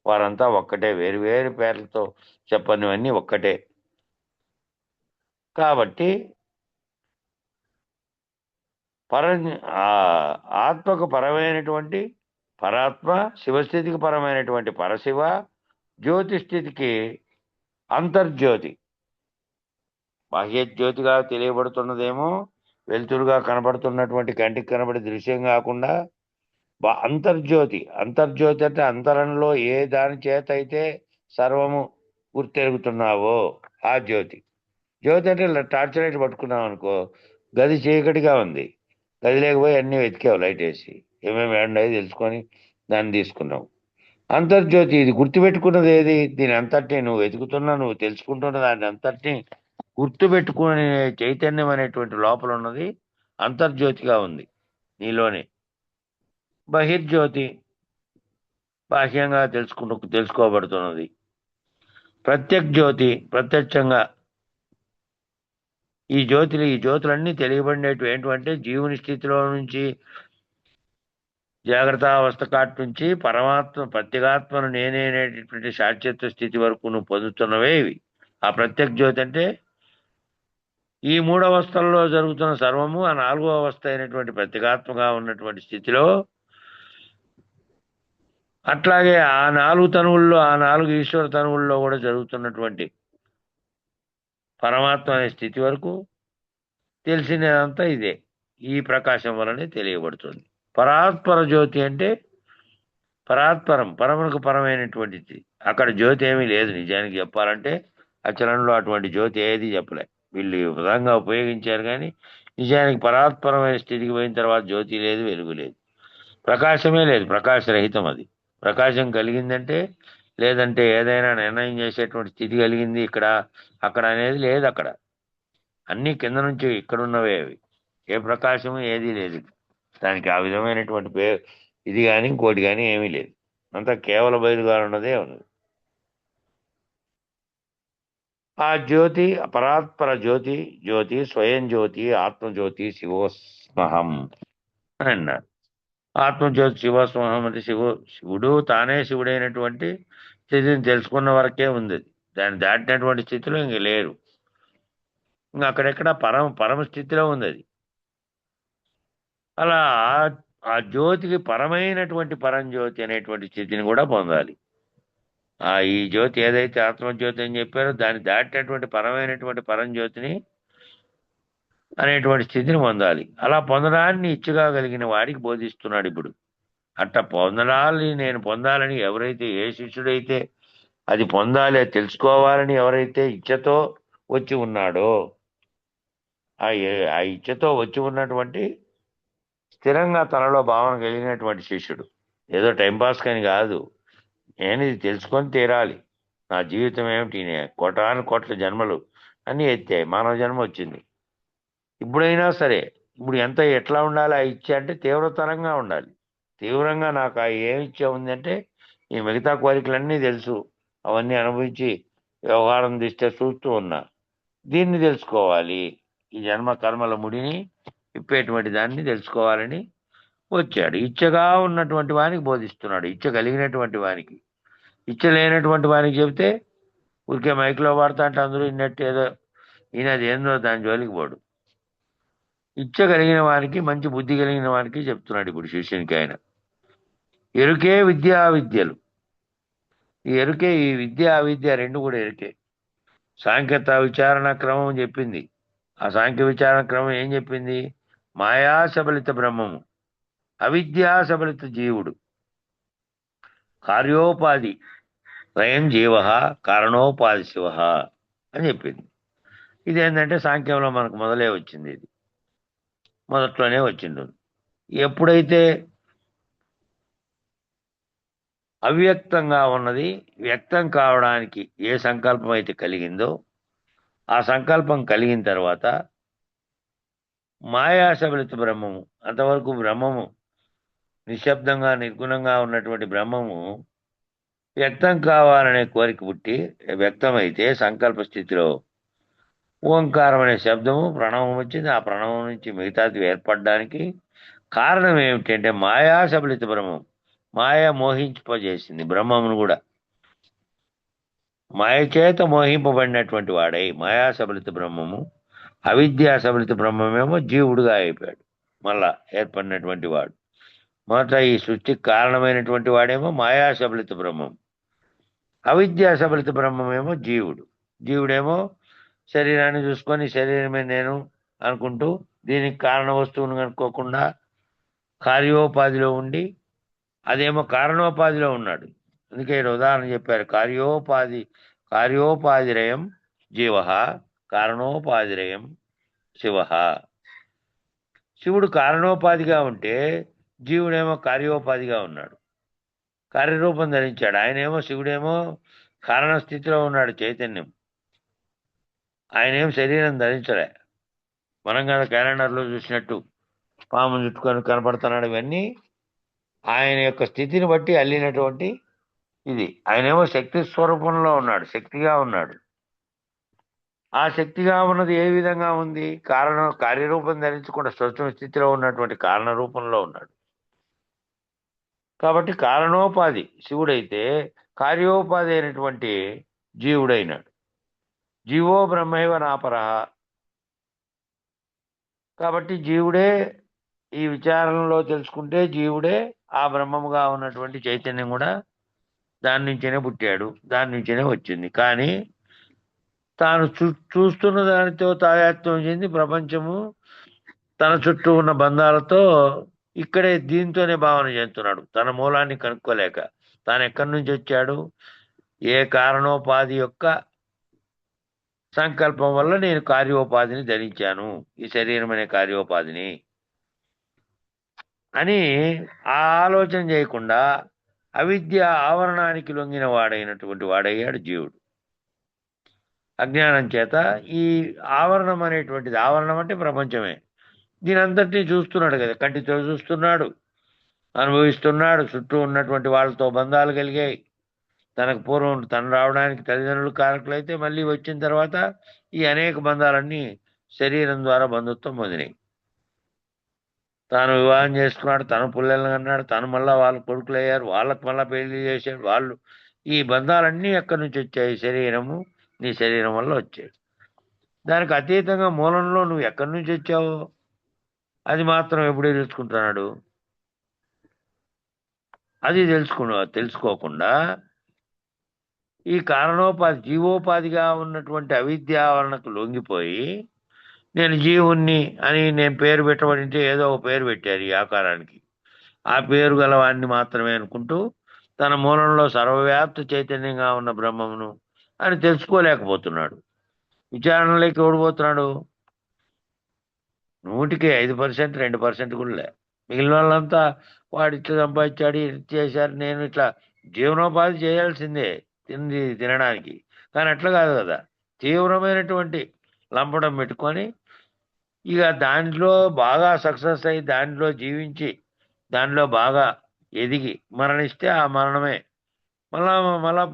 వారంతా ఒక్కటే, వేరు వేరు పేర్లతో చెప్పనివన్నీ ఒక్కటే. కాబట్టి ఆత్మకు పరమైనటువంటి పరాత్మ, శివస్థితికి పరమైనటువంటి పరశివ, జ్యోతి స్థితికి అంతర్జ్యోతి. బాహ్యజ్యోతిగా తెలియబడుతున్నదేమో వెలుతురుగా కనబడుతున్నటువంటి కంటికి కనబడే దృశ్యం కాకుండా అంతర్జ్యోతి. అంతర్జ్యోతి అంటే అంతరంలో ఏ దాని చేత అయితే సర్వము గుర్తెరుగుతున్నావో ఆ జ్యోతి. జ్యోతి అంటే టార్చ్ లైట్ పట్టుకున్నావు అనుకో, గది చీకటిగా ఉంది, గది లేకపోయి అన్నీ వెతికావు లైట్ వేసి, ఏమేమి ఏడున్నాయో తెలుసుకొని దాన్ని తీసుకున్నావు. అంతర్జ్యోతి ఇది గుర్తుపెట్టుకున్నది ఏది? దీని అంతటినీ నువ్వు వెతుకుతున్నా, నువ్వు తెలుసుకుంటున్న దాన్ని అంతటినీ గుర్తుపెట్టుకునే చైతన్యం అనేటువంటి లోపల ఉన్నది అంతర్జ్యోతిగా ఉంది నీలోనే. బహిర్జ్యోతి బాహ్యంగా తెలుసుకోబడుతున్నది. ప్రత్యక్ష ప్రత్యక్షంగా ఈ జ్యోతులన్నీ తెలియబడినట్టు ఏంటంటే జీవుని స్థితిలో నుంచి జాగ్రత్త అవస్థ కాటి నుంచి పరమాత్మ ప్రత్యేగాత్మను నేనేనేటటువంటి సాక్షిత్వ స్థితి వరకు నువ్వు పొందుతున్నవే ఇవి. ఆ ప్రత్యక్ష జ్యోతి అంటే ఈ మూడు అవస్థల్లో జరుగుతున్న సర్వము ఆ నాలుగో అవస్థ అయినటువంటి ప్రత్యేగాత్మగా ఉన్నటువంటి స్థితిలో, అట్లాగే ఆ నాలుగు తనువుల్లో ఆ నాలుగు ఈశ్వర తనువుల్లో కూడా జరుగుతున్నటువంటి పరమాత్మ అనే స్థితి వరకు తెలిసినదంతా ఇదే. ఈ ప్రకాశం వలనే తెలియబడుతుంది. పరాత్పర జ్యోతి అంటే పరాత్పరం, పరమునకు పరమైనటువంటిది. అక్కడ జ్యోతి ఏమీ లేదు. నిజానికి చెప్పాలంటే అచలంలో అటువంటి జ్యోతి ఏది చెప్పలే. వీళ్ళు ఈ విధంగా ఉపయోగించారు కానీ నిజానికి పరాత్పరమైన స్థితికి పోయిన తర్వాత జ్యోతి లేదు, వెలుగు లేదు, ప్రకాశమే లేదు. ప్రకాశరహితం అది. ప్రకాశం కలిగిందంటే లేదంటే ఏదైనా నిర్ణయం చేసేటువంటి స్థితి కలిగింది ఇక్కడ అక్కడ అనేది లేదు. అక్కడ అన్ని కింద నుంచి ఇక్కడున్నవే అవి. ఏ ప్రకాశము ఏదీ లేదు. దానికి ఆ విధమైనటువంటి ఇది కానీ ఇంకోటి కానీ ఏమీ లేదు. అంతా కేవల బయలుగా ఉన్నదే ఉన్నది. ఆ జ్యోతి పరాత్పర జ్యోతి, జ్యోతి స్వయం జ్యోతి, ఆత్మజ్యోతి శివోస్మహం అని అన్నారు. ఆత్మజ్యోతి శివోస్మహం అంటే శివుడు తానే శివుడైనటువంటి స్థితిని తెలుసుకున్న వరకే ఉంది. దాన్ని దాటినటువంటి స్థితిలో ఇంక లేరు. ఇంకా అక్కడెక్కడ పరమ స్థితిలో ఉంది అది. అలా ఆ జ్యోతికి పరమైనటువంటి పరంజ్యోతి అనేటువంటి స్థితిని కూడా పొందాలి. ఈ జ్యోతి ఏదైతే ఆత్మజ్యోతి అని చెప్పారో దాన్ని దాటినటువంటి పరమైనటువంటి పరంజ్యోతిని అనేటువంటి స్థితిని పొందాలి. అలా పొందడాన్ని ఇచ్చగా కలిగిన వాడికి బోధిస్తున్నాడు ఇప్పుడు. అట్ట నేను పొందాలని ఎవరైతే, ఏ శిష్యుడైతే అది పొందాలి, అది తెలుసుకోవాలని ఎవరైతే ఇచ్చతో వచ్చి ఉన్నాడో, ఆ ఇచ్చతో వచ్చి ఉన్నటువంటి స్థిరంగా తనలో భావన కలిగినటువంటి శిష్యుడు, ఏదో టైంపాస్ కానీ కాదు, నేను ఇది తెలుసుకొని తీరాలి, నా జీవితం ఏమిటి, కోట్ల జన్మలు అన్నీ ఎత్తాయి, మానవ జన్మ వచ్చింది, ఇప్పుడైనా సరే ఇప్పుడు ఎట్లా ఉండాలి ఆ ఇచ్చ అంటే తీవ్రతరంగా ఉండాలి. తీవ్రంగా నాకు ఆ ఏమి ఇచ్చ ఉందంటే ఈ మిగతా కోరికలన్నీ తెలుసు, అవన్నీ అనుభవించి వ్యవహారం దిస్తే చూస్తూ ఉన్నా, దీన్ని తెలుసుకోవాలి, ఈ జన్మ కర్మల ముడిని ఇప్పేటువంటి దాన్ని తెలుసుకోవాలని వచ్చాడు. ఇచ్చగా ఉన్నటువంటి వానికి బోధిస్తున్నాడు. ఇచ్చ కలిగినటువంటి వానికి. ఇచ్చ లేనటువంటి వానికి చెబితే ఊరికే మైక్లో వాడతా అంటే అందరూ ఇన్నట్టు ఏదో ఈయనది ఏందో దాని జోలికి పోడు. ఇచ్చ కలిగిన వానికి, మంచి బుద్ధి కలిగిన వానికి చెప్తున్నాడు ఇప్పుడు శిష్యునికి ఆయన. ఎరుకే విద్యా విద్యలు. ఈ ఎరుకే, ఈ విద్య అవిద్య రెండు కూడా ఎరుకే. సాంఖ్యత విచారణ క్రమం చెప్పింది. ఆ సాంఖ్య విచారణ క్రమం ఏం చెప్పింది? మాయా సబలిత బ్రహ్మము, అవిద్యా సబలిత జీవుడు, కార్యోపాధి రయం జీవ, కారణోపాధి శివ అని చెప్పింది. ఇదేంటంటే సాంఖ్యంలో మనకు మొదలే వచ్చింది. ఇది మొదట్లోనే వచ్చింది. ఎప్పుడైతే అవ్యక్తంగా ఉన్నది వ్యక్తం కావడానికి ఏ సంకల్పం అయితే కలిగిందో, ఆ సంకల్పం కలిగిన తర్వాత మాయాసబలిత బ్రహ్మము, అంతవరకు బ్రహ్మము నిశ్శబ్దంగా నిర్గుణంగా ఉన్నటువంటి బ్రహ్మము వ్యక్తం కావాలనే కోరిక పుట్టి వ్యక్తమైతే సంకల్ప స్థితిలో ఓంకారం అనే శబ్దము ప్రణవం వచ్చింది. ఆ ప్రణవం నుంచి మిగతాది ఏర్పడడానికి కారణం ఏమిటంటే మాయాసబలిత బ్రహ్మం. మాయ మోహింపజేసింది బ్రహ్మమును కూడా. మాయ చేత మోహింపబడినటువంటి వాడై మాయాసబలిత బ్రహ్మము, అవిద్యా సబలిత బ్రహ్మమేమో జీవుడుగా అయిపోయాడు. మళ్ళా ఏర్పడినటువంటి వాడు. మొదట ఈ సృష్టికి కారణమైనటువంటి వాడేమో మాయాసబలిత బ్రహ్మం, అవిద్యా సబలిత బ్రహ్మమేమో జీవుడు. జీవుడేమో శరీరాన్ని చూసుకొని శరీరమే నేను అనుకుంటూ దీనికి కారణ వస్తువును కనుక్కోకుండా కార్యోపాధిలో ఉండి, అదేమో కారణోపాధిలో ఉన్నాడు. అందుకే ఉదాహరణ చెప్పారు, కార్యోపాధిరయం జీవ, కారణోపాధిరయం శివ. శివుడు కారణోపాధిగా ఉంటే జీవుడేమో కార్యోపాధిగా ఉన్నాడు, కార్యరూపం ధరించాడు. ఆయనేమో శివుడేమో కారణ స్థితిలో ఉన్నాడు, చైతన్యం. ఆయనేమో శరీరం ధరించలే. మనం కదా క్యాలెండర్లో చూసినట్టు పాము చుట్టుకొని కనపడుతున్నాడు. ఇవన్నీ ఆయన యొక్క స్థితిని బట్టి అల్లినటువంటి ఇది. ఆయనేమో శక్తి స్వరూపంలో ఉన్నాడు, శక్తిగా ఉన్నాడు. ఆ శక్తిగా ఉన్నది ఏ విధంగా ఉంది? కార్యరూపం ధరించకుండా స్వచ్ఛ స్థితిలో ఉన్నటువంటి కారణ రూపంలో ఉన్నాడు. కాబట్టి కారణోపాధి శివుడైతే కార్యోపాధి అయినటువంటి జీవుడైనాడు. జీవో బ్రహ్మైవ నాపరః. కాబట్టి జీవుడే ఈ విచారణలో తెలుసుకుంటే జీవుడే ఆ బ్రహ్మముగా ఉన్నటువంటి చైతన్యం కూడా దాని నుంచేనే పుట్టాడు, దాని నుంచేనే వచ్చింది. కానీ తాను చూస్తున్న దానితో తాదాత్మ్యం చెంది ప్రపంచము తన చుట్టూ ఉన్న బంధాలతో ఇక్కడే దీంతోనే భావన చేస్తున్నాడు, తన మూలాన్ని కనుక్కోలేక. తాను ఎక్కడి నుంచి వచ్చాడు, ఏ కారణోపాధి యొక్క సంకల్పం వల్ల నేను కార్యోపాధిని ధరించాను, ఈ శరీరం అనే కార్యోపాధిని అని ఆ ఆలోచన చేయకుండా అవిద్య ఆవరణానికి లొంగిన వాడైనటువంటి వాడయ్యాడు జీవుడు. అజ్ఞానం చేత ఈ ఆవరణం అనేటువంటిది, ఆవరణం అంటే ప్రపంచమే, దీని అంతటినీ చూస్తున్నాడు కదా, కంటితో చూస్తున్నాడు, అనుభవిస్తున్నాడు. చుట్టూ ఉన్నటువంటి వాళ్ళతో బంధాలు కలిగాయి. తనకు పూర్వం తను రావడానికి తల్లిదండ్రులు కారకులైతే మళ్ళీ వచ్చిన తర్వాత ఈ అనేక బంధాలన్నీ శరీరం ద్వారా బంధుత్వం పొందినాయి. తాను వివాహం చేసుకున్నాడు, తను పుల్లెలను అన్నాడు, తను మళ్ళా వాళ్ళ కొడుకులు అయ్యారు, వాళ్ళకు మళ్ళా పెళ్లి చేశాడు. వాళ్ళు ఈ బంధాలన్నీ ఎక్కడి నుంచి వచ్చాయి? శరీరము, నీ శరీరం వల్ల వచ్చాయి. దానికి అతీతంగా మూలంలో నువ్వు ఎక్కడి నుంచి వచ్చావు అది మాత్రం ఎప్పుడే తెలుసుకుంటున్నాడు. అది తెలుసుకోకుండా ఈ కారణోపాధి జీవోపాధిగా ఉన్నటువంటి అవిద్యావరణకు లొంగిపోయి నేను జీవుణ్ణి అని నేను పేరు పెట్టబడింటే ఏదో ఒక పేరు పెట్టారు ఈ ఆకారానికి. ఆ పేరు గలవాన్ని మాత్రమే అనుకుంటూ తన మూలంలో సర్వవ్యాప్త చైతన్యంగా ఉన్న బ్రహ్మమును అని తెలుసుకోలేకపోతున్నాడు. విచారణలోకి ఓడిపోతున్నాడు. 100కి 5%, 2% కూడా లే. మిగిలిన వాళ్ళంతా వాడు ఇట్లా సంపాదించాడు, ఇట్లా చేశారు, నేను ఇట్లా జీవనోపాధి చేయాల్సిందే తినడానికి. కానీ అట్లా కాదు కదా, తీవ్రమైనటువంటి లంపడం పెట్టుకొని ఇక దాంట్లో బాగా సక్సెస్ అయ్యి దాంట్లో జీవించి దాంట్లో బాగా ఎదిగి మరణిస్తే ఆ మరణమే మళ్ళా మళ్ళా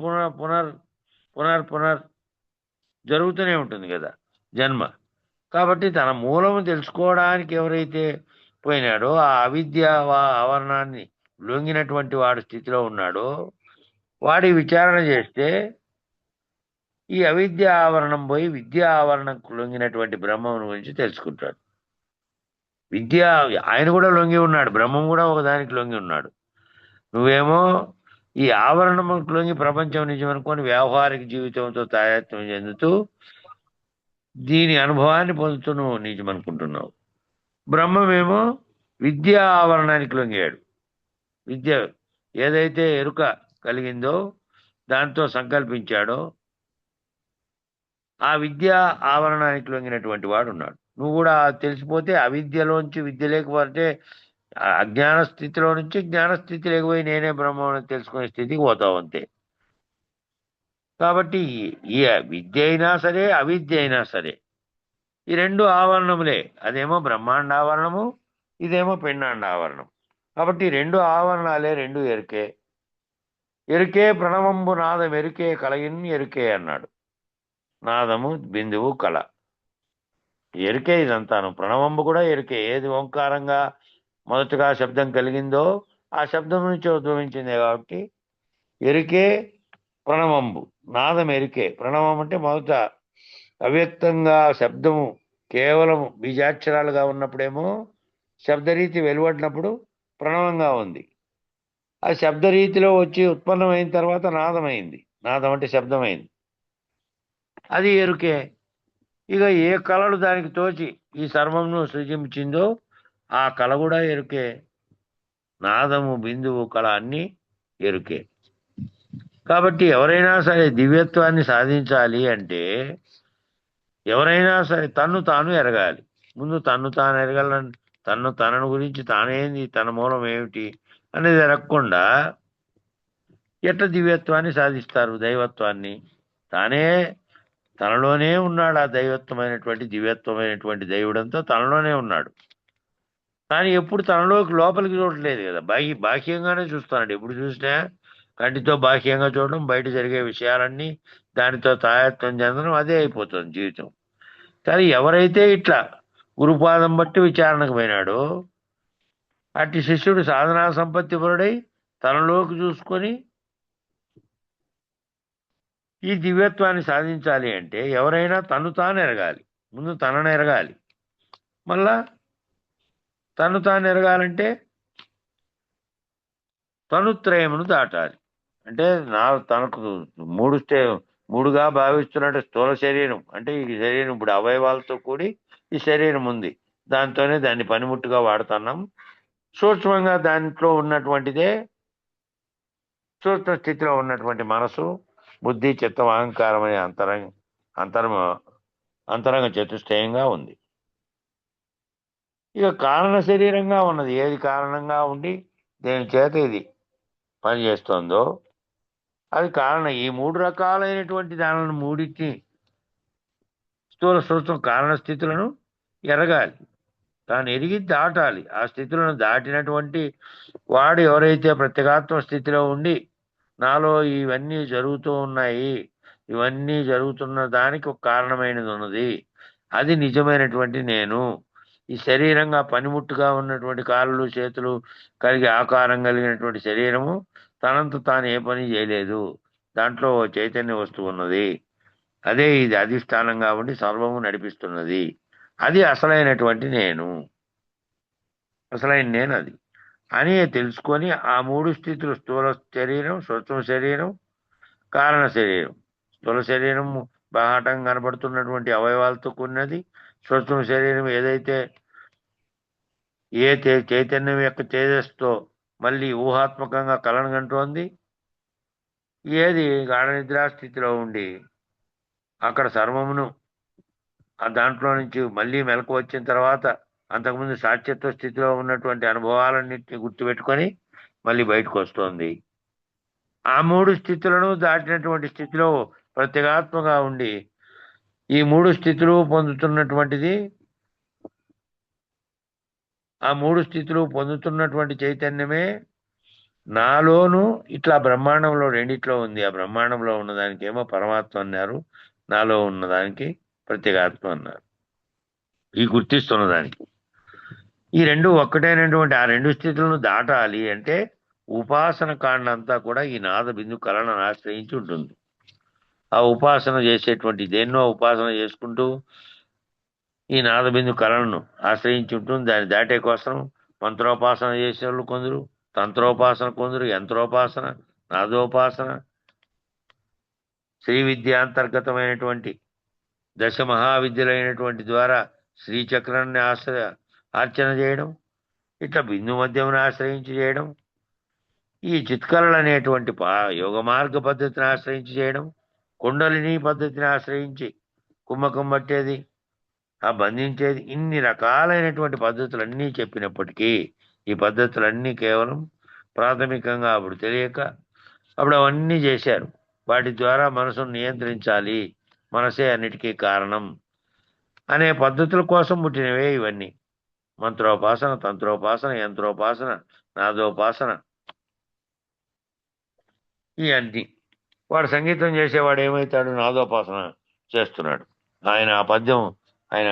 పునర్ జరుగుతూనే ఉంటుంది కదా జన్మ. కాబట్టి తన మూలము తెలుసుకోవడానికి ఎవరైతే పోయినాడో ఆ అవిద్య ఆవరణాన్ని లొంగినటువంటి వాడు స్థితిలో ఉన్నాడో వాడి విచారణ చేస్తే ఈ అవిద్య ఆవరణం పోయి విద్యా ఆవరణకు లొంగినటువంటి బ్రహ్మం గురించి తెలుసుకుంటాడు. ఆయన కూడా లొంగి ఉన్నాడు, బ్రహ్మం కూడా ఒకదానికి లొంగి ఉన్నాడు. నువ్వేమో ఈ ఆవరణముకు లొంగి ప్రపంచం నిజం అనుకొని వ్యావహారిక జీవితంతో తాదాత్మ్యం చెందుతూ దీని అనుభవాన్ని పొందుతూ నువ్వు నిజం అనుకుంటున్నావు. బ్రహ్మమేమో విద్యా ఆవరణానికి లొంగాడు. విద్య ఏదైతే ఎరుక కలిగిందో దాంతో సంకల్పించాడో ఆ విద్యా ఆవరణానికి లొంగినటువంటి వాడు ఉన్నాడు. నువ్వు కూడా తెలిసిపోతే అవిద్యలోంచి విద్య లేకపోతే అజ్ఞాన స్థితిలో నుంచి జ్ఞానస్థితి లేకపోయి నేనే బ్రహ్మని తెలుసుకునే స్థితికి పోతావు అంతే. కాబట్టి ఈ విద్య అయినా సరే అవిద్య అయినా సరే ఈ రెండు ఆవరణములే. అదేమో బ్రహ్మాండ ఆవరణము, ఇదేమో పిండాండ ఆవరణం. కాబట్టి రెండు ఆవరణాలే, రెండు ఎరుకే. ఎరుకే ప్రణవంబు నాదం ఎరుకే కలగిన్ ఎరుకే అన్నాడు. నాదము బిందువు కళ ఎరుకే ఇదంతాను. ప్రణవంబు కూడా ఎరుకే. ఏది ఓంకారంగా మొదటగా శబ్దం కలిగిందో ఆ శబ్దం నుంచి ఉద్భవించిందే కాబట్టి ఎరుకే ప్రణవంబు. నాదం ఎరుకే. ప్రణవం అంటే మొదట అవ్యక్తంగా శబ్దము కేవలము బీజాక్షరాలుగా ఉన్నప్పుడేమో శబ్దరీతి వెలువడినప్పుడు ప్రణవంగా ఉంది. ఆ శబ్దరీతిలో వచ్చి ఉత్పన్నమైన తర్వాత నాదమైంది. నాదం అంటే శబ్దమైంది, అది ఎరుకే. ఇక ఏ కళలు దానికి తోచి ఈ సర్వంను సృజించిందో ఆ కళ కూడా ఎరుకే. నాదము బిందువు కళ అన్నీ ఎరుకే. కాబట్టి ఎవరైనా సరే దివ్యత్వాన్ని సాధించాలి అంటే ఎవరైనా సరే తన్ను తాను ఎరగాలి. ముందు తన్ను తాను ఎరగాలని తనను గురించి తానేంది, తన మూలం ఏమిటి అనేది ఎరగకుండా ఎట్లా దివ్యత్వాన్ని సాధిస్తారు? దైవత్వాన్ని తానే తనలోనే ఉన్నాడు. ఆ దైవత్వమైనటువంటి దివ్యత్వమైనటువంటి దేవుడంతా తనలోనే ఉన్నాడు. కానీ ఎప్పుడు తనలోకి లోపలికి చూడట్లేదు కదా, బాహ్యంగానే చూస్తున్నాడు. ఎప్పుడు చూసినా కంటితో బాహ్యంగా చూడడం, బయట జరిగే విషయాలన్నీ దానితో తాయత్వం చెందడం, అదే అయిపోతుంది జీవితం. కానీ ఎవరైతే ఇట్లా గురుపాదం బట్టి విచారణకు పోయినాడో అట్టి శిష్యుడు సాధనా సంపత్తి పరుడై తనలోకి చూసుకొని ఈ దివ్యత్వాన్ని సాధించాలి అంటే ఎవరైనా తను తాను ఎరగాలి. ముందు తనను ఎరగాలి, మళ్ళా తను తాను ఎరగాలంటే తనుత్రయమును దాటాలి. అంటే తనకు మూడుగా భావిస్తున్నట్టు స్థూల శరీరం అంటే ఈ శరీరం ఇప్పుడు అవయవాలతో కూడి ఈ శరీరం ఉంది. దాంతోనే దాన్ని పనిముట్టుగా వాడుతున్నాం. సూక్ష్మంగా దాంట్లో ఉన్నటువంటిదే సూక్ష్మ స్థితిలో ఉన్నటువంటి మనసు, బుద్ధి, చిత్తం, అహంకారం అనే అంతరంగ చతుష్టయంగా ఉంది. ఇక కారణ శరీరంగా ఉన్నది. ఏది కారణంగా ఉండి దేని చేత ఇది పనిచేస్తుందో అది కారణం. ఈ మూడు రకాలైనటువంటి దానిలను మూడింటిని స్థూల సూక్ష్మ కారణ స్థితులను ఎరగాలి. తాను ఎరిగి దాటాలి. ఆ స్థితులను దాటినటువంటి వాడు ఎవరైతే ప్రత్యేగాత్మ స్థితిలో ఉండి నాలో ఇవన్నీ జరుగుతూ ఉన్నాయి, ఇవన్నీ జరుగుతున్న దానికి ఒక కారణమైనది ఉన్నది, అది నిజమైనటువంటి నేను, ఈ శరీరంగా పనిముట్టుగా ఉన్నటువంటి కాళ్ళు చేతులు కలిగి ఆకారం కలిగినటువంటి శరీరము తనంత తాను ఏ పని చేయలేదు, దాంట్లో చైతన్య వస్తువు ఉన్నది, అదే ఇది అధిష్టానంగా ఉండి సర్వము నడిపిస్తున్నది, అది అసలైనటువంటి నేను, అసలైన నేను అది అని తెలుసుకొని ఆ మూడు స్థితులు స్థూల శరీరం, సూక్ష్మ శరీరం, కారణ శరీరం. స్థూల శరీరం బాహాటం కనపడుతున్నటువంటి అవయవాలతో కూడినది. సూక్ష్మ శరీరం ఏదైతే చైతన్యం యొక్క తేజస్తో మళ్ళీ ఊహాత్మకంగా కలనగంటోంది, ఏది గాఢ నిద్రా స్థితిలో ఉండి అక్కడ సర్వమును ఆ దాంట్లో నుంచి మళ్ళీ మెలకు వచ్చిన తర్వాత అంతకుముందు సాక్షిత్వ స్థితిలో ఉన్నటువంటి అనుభవాలన్నింటినీ గుర్తుపెట్టుకొని మళ్ళీ బయటకు వస్తోంది. ఆ మూడు స్థితులను దాటినటువంటి స్థితిలో ప్రత్యేగాత్మగా ఉండి ఈ మూడు స్థితులు పొందుతున్నటువంటిది, ఆ మూడు స్థితులు పొందుతున్నటువంటి చైతన్యమే నాలోను ఇట్లా బ్రహ్మాండంలో రెండిట్లో ఉంది. ఆ బ్రహ్మాండంలో ఉన్నదానికి ఏమో పరమాత్మ అన్నారు, నాలో ఉన్నదానికి ప్రత్యేగాత్మ అన్నారు. ఈ గుర్తిస్తున్న దానికి ఈ రెండు ఒక్కటైనటువంటి ఆ రెండు స్థితులను దాటాలి అంటే ఉపాసన కాండ అంతా కూడా ఈ నాద బిందు కళను ఆశ్రయించి ఉంటుంది. ఆ ఉపాసన చేసేటువంటి దేన్నో ఉపాసన చేసుకుంటూ ఈ నాద బిందు కళను ఆశ్రయించి ఉంటుంది. దాన్ని దాటే కోసం మంత్రోపాసన చేసేవాళ్ళు కొందరు, తంత్రోపాసన కొందరు, యంత్రోపాసన, నాదోపాసన, శ్రీ విద్యాంతర్గతమైనటువంటి దశ మహావిద్యలైనటువంటి ద్వారా శ్రీచక్రాన్ని అర్చన చేయడం, ఇట్లా బిందు మధ్యమును ఆశ్రయించి చేయడం, ఈ చిత్కళలు అనేటువంటి యోగ మార్గ పద్ధతిని ఆశ్రయించి చేయడం, కుండలిని పద్ధతిని ఆశ్రయించి కుమ్మకం పట్టేది, ఆ బంధించేది, ఇన్ని రకాలైనటువంటి పద్ధతులన్నీ చెప్పినప్పటికీ ఈ పద్ధతులన్నీ కేవలం ప్రాథమికంగా అప్పుడు తెలియక అప్పుడు అవన్నీ చేశారు. వాటి ద్వారా మనసును నియంత్రించాలి, మనసే అన్నిటికీ కారణం అనే పద్ధతుల కోసం పుట్టినవే ఇవన్నీ. మంత్రోపాసన, తంత్రోపాసన, యంత్రోపాసన, నాదోపాసన, ఇవన్నీ. వాడు సంగీతం చేసేవాడు ఏమవుతాడు? నాదోపాసన చేస్తున్నాడు. ఆయన ఆ పద్యం ఆయన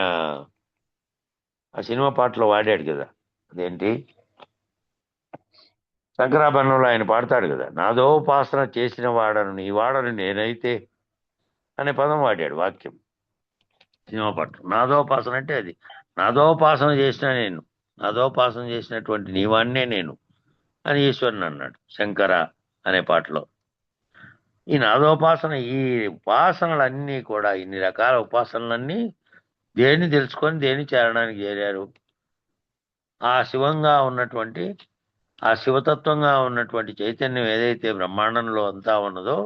ఆ సినిమా పాటలో వాడాడు కదా, అదేంటి శంకరాభరణంలో ఆయన పాడతాడు కదా, నాదోపాసన చేసిన వాడను నీ వాడను నేనైతే అనే పదం వాడాడు, వాక్యం సినిమా పాటలో. నాదోపాసన అంటే అది, నాదోపాసన చేసిన నేను, నాదోపాసన చేసినటువంటి నీవాన్నే నేను అని ఈశ్వరుని అన్నాడు శంకర అనే పాటలో. ఈ నాదోపాసన, ఈ ఉపాసనలన్నీ కూడా ఇన్ని రకాల ఉపాసనలన్నీ దేన్ని తెలుసుకొని దేన్ని చేరడానికి చేరారు? ఆ శివంగా ఉన్నటువంటి, ఆ శివతత్వంగా ఉన్నటువంటి చైతన్యం ఏదైతే బ్రహ్మాండంలో అంతా ఉన్నదో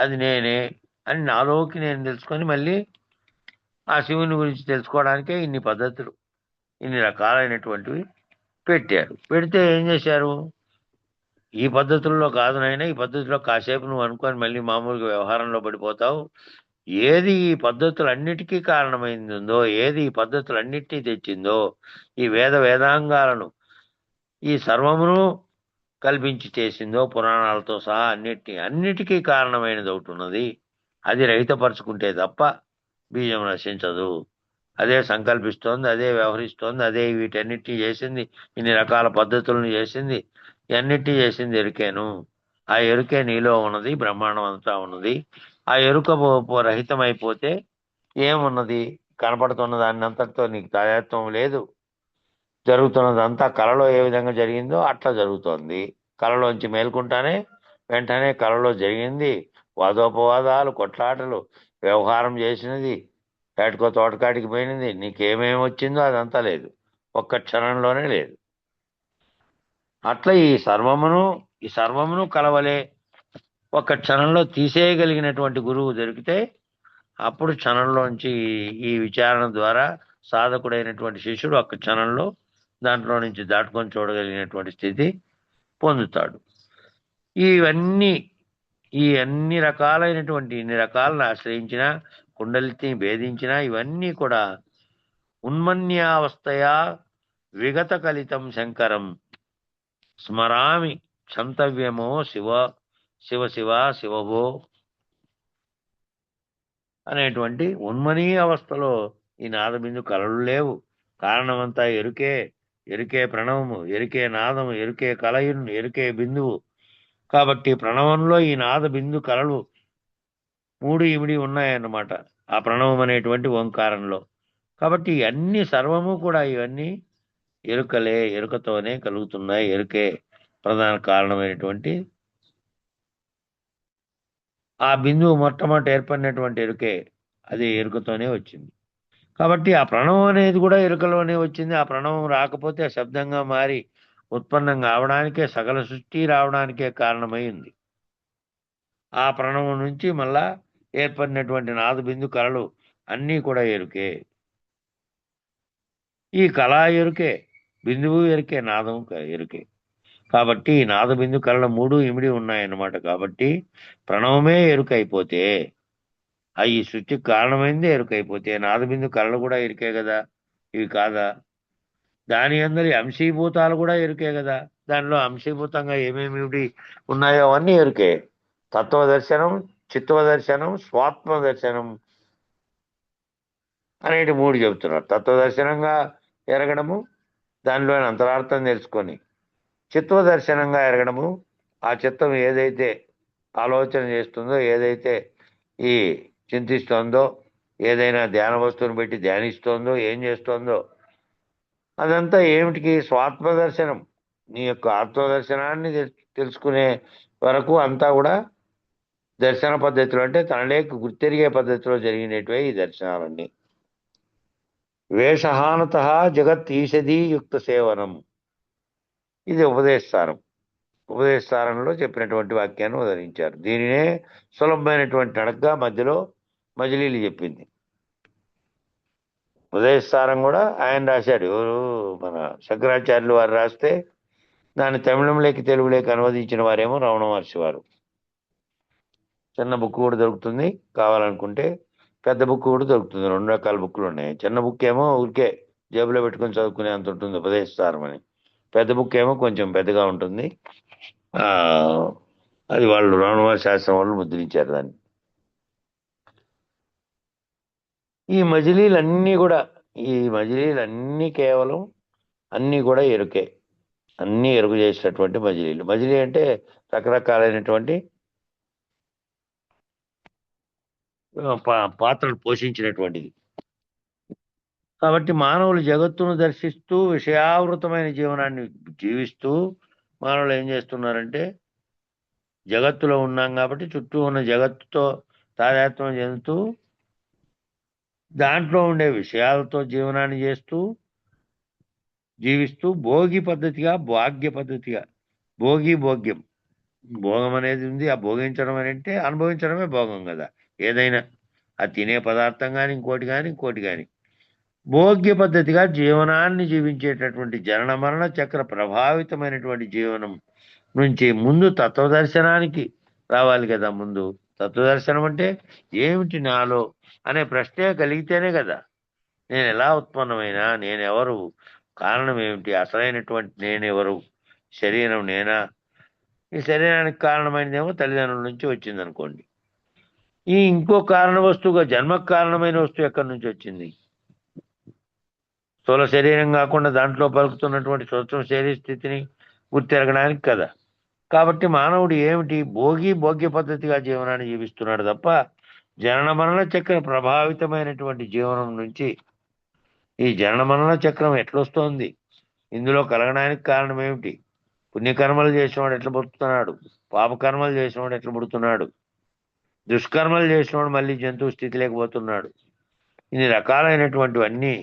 అది నేనే అని నాలోకి నేను తెలుసుకొని మళ్ళీ ఆ శివుని గురించి తెలుసుకోవడానికే ఇన్ని పద్ధతులు, ఇన్ని రకాలైనటువంటివి పెట్టారు. పెడితే ఏం చేశారు? ఈ పద్ధతుల్లో కాదు నాయనా, ఈ పద్ధతిలో కాసేపు నువ్వు అనుకొని మళ్ళీ మామూలుగా వ్యవహారంలో పడిపోతావు. ఏది ఈ పద్ధతులన్నిటికీ కారణమైందో, ఏది ఈ పద్ధతులన్నిటినీ తెచ్చిందో, ఈ వేదాంగాలను ఈ సర్వమును కల్పించి చేసిందో, పురాణాలతో సహా అన్నిటికీ కారణమైనది ఒకటి ఉన్నది. అది రహితపరుచుకుంటే తప్ప బీజం నశించదు. అదే సంకల్పిస్తోంది, అదే వ్యవహరిస్తోంది, అదే వీటన్నిటినీ చేసింది, ఇన్ని రకాల పద్ధతులను చేసింది, ఇవన్నిటినీ చేసింది ఎరుకేను. ఆ ఎరుకే నీలో ఉన్నది, బ్రహ్మాండం అంతా ఉన్నది. ఆ ఎరుక రహితమైపోతే ఏమున్నది? కనపడుతున్న దాన్ని అంతటితో నీకు తాదాత్మ్యం లేదు. జరుగుతున్నదంతా కలలో ఏ విధంగా జరిగిందో అట్లా జరుగుతోంది. కలలోంచి మేల్కుంటానే వెంటనే కలలో జరిగింది, వాదోపవాదాలు, కొట్లాటలు, వ్యవహారం చేసినది, ఏటికో తోటకాడికి పోయినది, నీకేమేమి వచ్చిందో అదంతా లేదు, ఒక్క క్షణంలోనే లేదు. అట్లా ఈ సర్వమును కలవలే ఒక్క క్షణంలో తీసేయగలిగినటువంటి గురువు దొరికితే అప్పుడు క్షణంలోంచి ఈ విచారణ ద్వారా సాధకుడైనటువంటి శిష్యుడు ఒక్క క్షణంలో దాంట్లో నుంచి దాటుకొని చూడగలిగినటువంటి స్థితి పొందుతాడు. ఇవన్నీ ఈ అన్ని రకాలైనటువంటి ఇన్ని రకాలను ఆశ్రయించిన, కుండలిని భేదించిన, ఇవన్నీ కూడా ఉన్మన్యావస్థయా విగత కలితం శంకరం స్మరామి క్షంతవ్యమో శివ శివ శివ శివభో అనేటువంటి ఉన్మనీయ అవస్థలో ఈ నాదబిందు కలలు లేవు. కారణమంతా ఎరుకే, ఎరుకే ప్రణవము, ఎరుకే నాదము, ఎరుకే కలయున్, ఎరుకే బిందువు. కాబట్టి ప్రణవంలో ఈ నాద బిందు కలలు 3 ఇమిడి ఉన్నాయన్నమాట ఆ ప్రణవం అనేటువంటి ఓంకారంలో. కాబట్టి అన్ని సర్వము కూడా ఇవన్నీ ఎరుకలే, ఎరుకతోనే కలుగుతున్నాయి. ఎరుకే ప్రధాన కారణమైనటువంటి ఆ బిందువు మొట్టమొదటి ఏర్పడినటువంటి ఎరుకే, అది ఎరుకతోనే వచ్చింది. కాబట్టి ఆ ప్రణవం అనేది కూడా ఎరుకలోనే వచ్చింది. ఆ ప్రణవం రాకపోతే ఆ శబ్దంగా మారి ఉత్పన్నం కావడానికే, సకల సృష్టి రావడానికే కారణమైంది. ఆ ప్రణవం నుంచి మళ్ళా ఏర్పడినటువంటి నాద బిందు కళలు అన్నీ కూడా ఎరుకే. ఈ కళా ఎరుకే, బిందువు ఎరుకే, నాదం ఎరుకే. కాబట్టి ఈ నాద బిందు కళలు 3 ఇమిడి ఉన్నాయన్నమాట. కాబట్టి ప్రణవమే ఎరుకైపోతే, ఈ సృష్టికి కారణమైందే ఎరుకైపోతే నాదబిందు కళలు కూడా ఎరుకే కదా, ఇవి కాదా? దాని అందరి అంశీభూతాలు కూడా ఎరుకే కదా. దానిలో అంశీభూతంగా ఏమేమి ఉన్నాయో అవన్నీ ఎరుకే. తత్వదర్శనం, చిత్వదర్శనం, స్వాత్మ దర్శనం అనేటి 3 చెబుతున్నారు. తత్వదర్శనంగా ఎరగడము, దానిలోని అంతరార్థం తెలుసుకొని, చిత్వదర్శనంగా ఎరగడము, ఆ చిత్తం ఏదైతే ఆలోచన చేస్తుందో, ఏదైతే ఈ చింతిస్తోందో, ఏదైనా ధ్యాన వస్తువుని పెట్టి ధ్యానిస్తోందో, ఏం చేస్తోందో అదంతా ఏమిటికి? స్వాత్మదర్శనం. నీ యొక్క ఆత్మదర్శనాన్ని తెలుసుకునే వరకు అంతా కూడా దర్శన పద్ధతిలో, అంటే తనలేక గుర్తెరిగే పద్ధతిలో జరిగినట్టువే ఈ దర్శనాలన్నీ. వేషహానత జగత్ ఈషదీ యుక్త సేవనం, ఇది ఉపదేశసారం. ఉపదేశసారంలో చెప్పినటువంటి వాక్యాన్ని ఉదరించారు. దీనినే సులభమైనటువంటి నడకగా మధ్యలో మజిలీలు చెప్పింది. ఉపదేశసారం కూడా ఆయన రాశాడు. ఎవరు? మన శంకరాచార్యులు వారు రాస్తే దాన్ని తమిళంలోకి తెలుగులోకి అనువదించిన వారేమో రమణ మహర్షి వారు. చిన్న బుక్ కూడా దొరుకుతుంది, కావాలనుకుంటే పెద్ద బుక్ కూడా దొరుకుతుంది. 2 రకాల బుక్లు ఉన్నాయి. చిన్న బుక్ ఏమో ఊరికే జేబులో పెట్టుకొని చదువుకునే అంత ఉంటుంది ఉపదేశసారం అని. పెద్ద బుక్ ఏమో కొంచెం పెద్దగా ఉంటుంది. అది వాళ్ళు రమణ శాస్త్రం వాళ్ళు ముద్రించారు దాన్ని. ఈ మజిలీలన్నీ కేవలం అన్నీ కూడా ఎరుకే. అన్నీ ఎరుకు చేసినటువంటి మజిలీలు. మజిలీ అంటే రకరకాలైనటువంటి పాత్రలు పోషించినటువంటిది. కాబట్టి మానవులు జగత్తును దర్శిస్తూ విషయావృతమైన జీవనాన్ని జీవిస్తూ మానవులు ఏం చేస్తున్నారంటే, జగత్తులో ఉన్నాం కాబట్టి చుట్టూ ఉన్న జగత్తుతో తాదాత్మ్యం చెందుతూ దాంట్లో ఉండే విషయాలతో జీవనాన్ని జీవిస్తూ భోగి పద్ధతిగా, భాగ్య పద్ధతిగా, భోగ్యం, భోగం అనేది ఉంది. ఆ భోగించడం అని అంటే అనుభవించడమే భోగం కదా. ఏదైనా అది తినే పదార్థం కానీ ఇంకోటి కానీ భోగ్య పద్ధతిగా జీవనాన్ని జీవించేటటువంటి జనన మరణ చక్ర ప్రభావితమైనటువంటి జీవనం నుంచి ముందు తత్వదర్శనానికి రావాలి కదా. ముందు తత్వదర్శనం అంటే ఏమిటి నాలో అనే ప్రశ్నే కలిగితేనే కదా నేను ఎలా ఉత్పన్నమైనా, నేనెవరు, కారణం ఏమిటి, అసలైనటువంటి నేనెవరు, శరీరం నేనా? ఈ శరీరానికి కారణమైనదేమో తల్లిదండ్రుల నుంచి వచ్చింది అనుకోండి. ఈ ఇంకో కారణ వస్తువుగా జన్మకు కారణమైన వస్తువు ఎక్కడి నుంచి వచ్చింది? స్థూల శరీరం కాకుండా దాంట్లో పలుకుతున్నటువంటి సూక్ష్మ శరీర స్థితిని గుర్తెరగడానికి కదా. కాబట్టి మానవుడు ఏమిటి? భోగ్య పద్ధతిగా జీవనాన్ని జీవిస్తున్నాడు తప్ప జనన మరణ చక్ర ప్రభావితమైనటువంటి జీవనం నుంచి, ఈ జనన మరణ చక్రం ఎట్లొస్తోంది? ఇందులో కలగడానికి కారణం ఏమిటి? పుణ్యకర్మలు చేసినవాడు ఎట్లా పుడుతున్నాడు, పాపకర్మలు చేసినవాడు ఎట్లా పుడుతున్నాడు, దుష్కర్మలు చేసినవాడు మళ్ళీ జంతువు స్థితి లేకపోతున్నాడు. ఇన్ని రకాలైనటువంటివన్నీ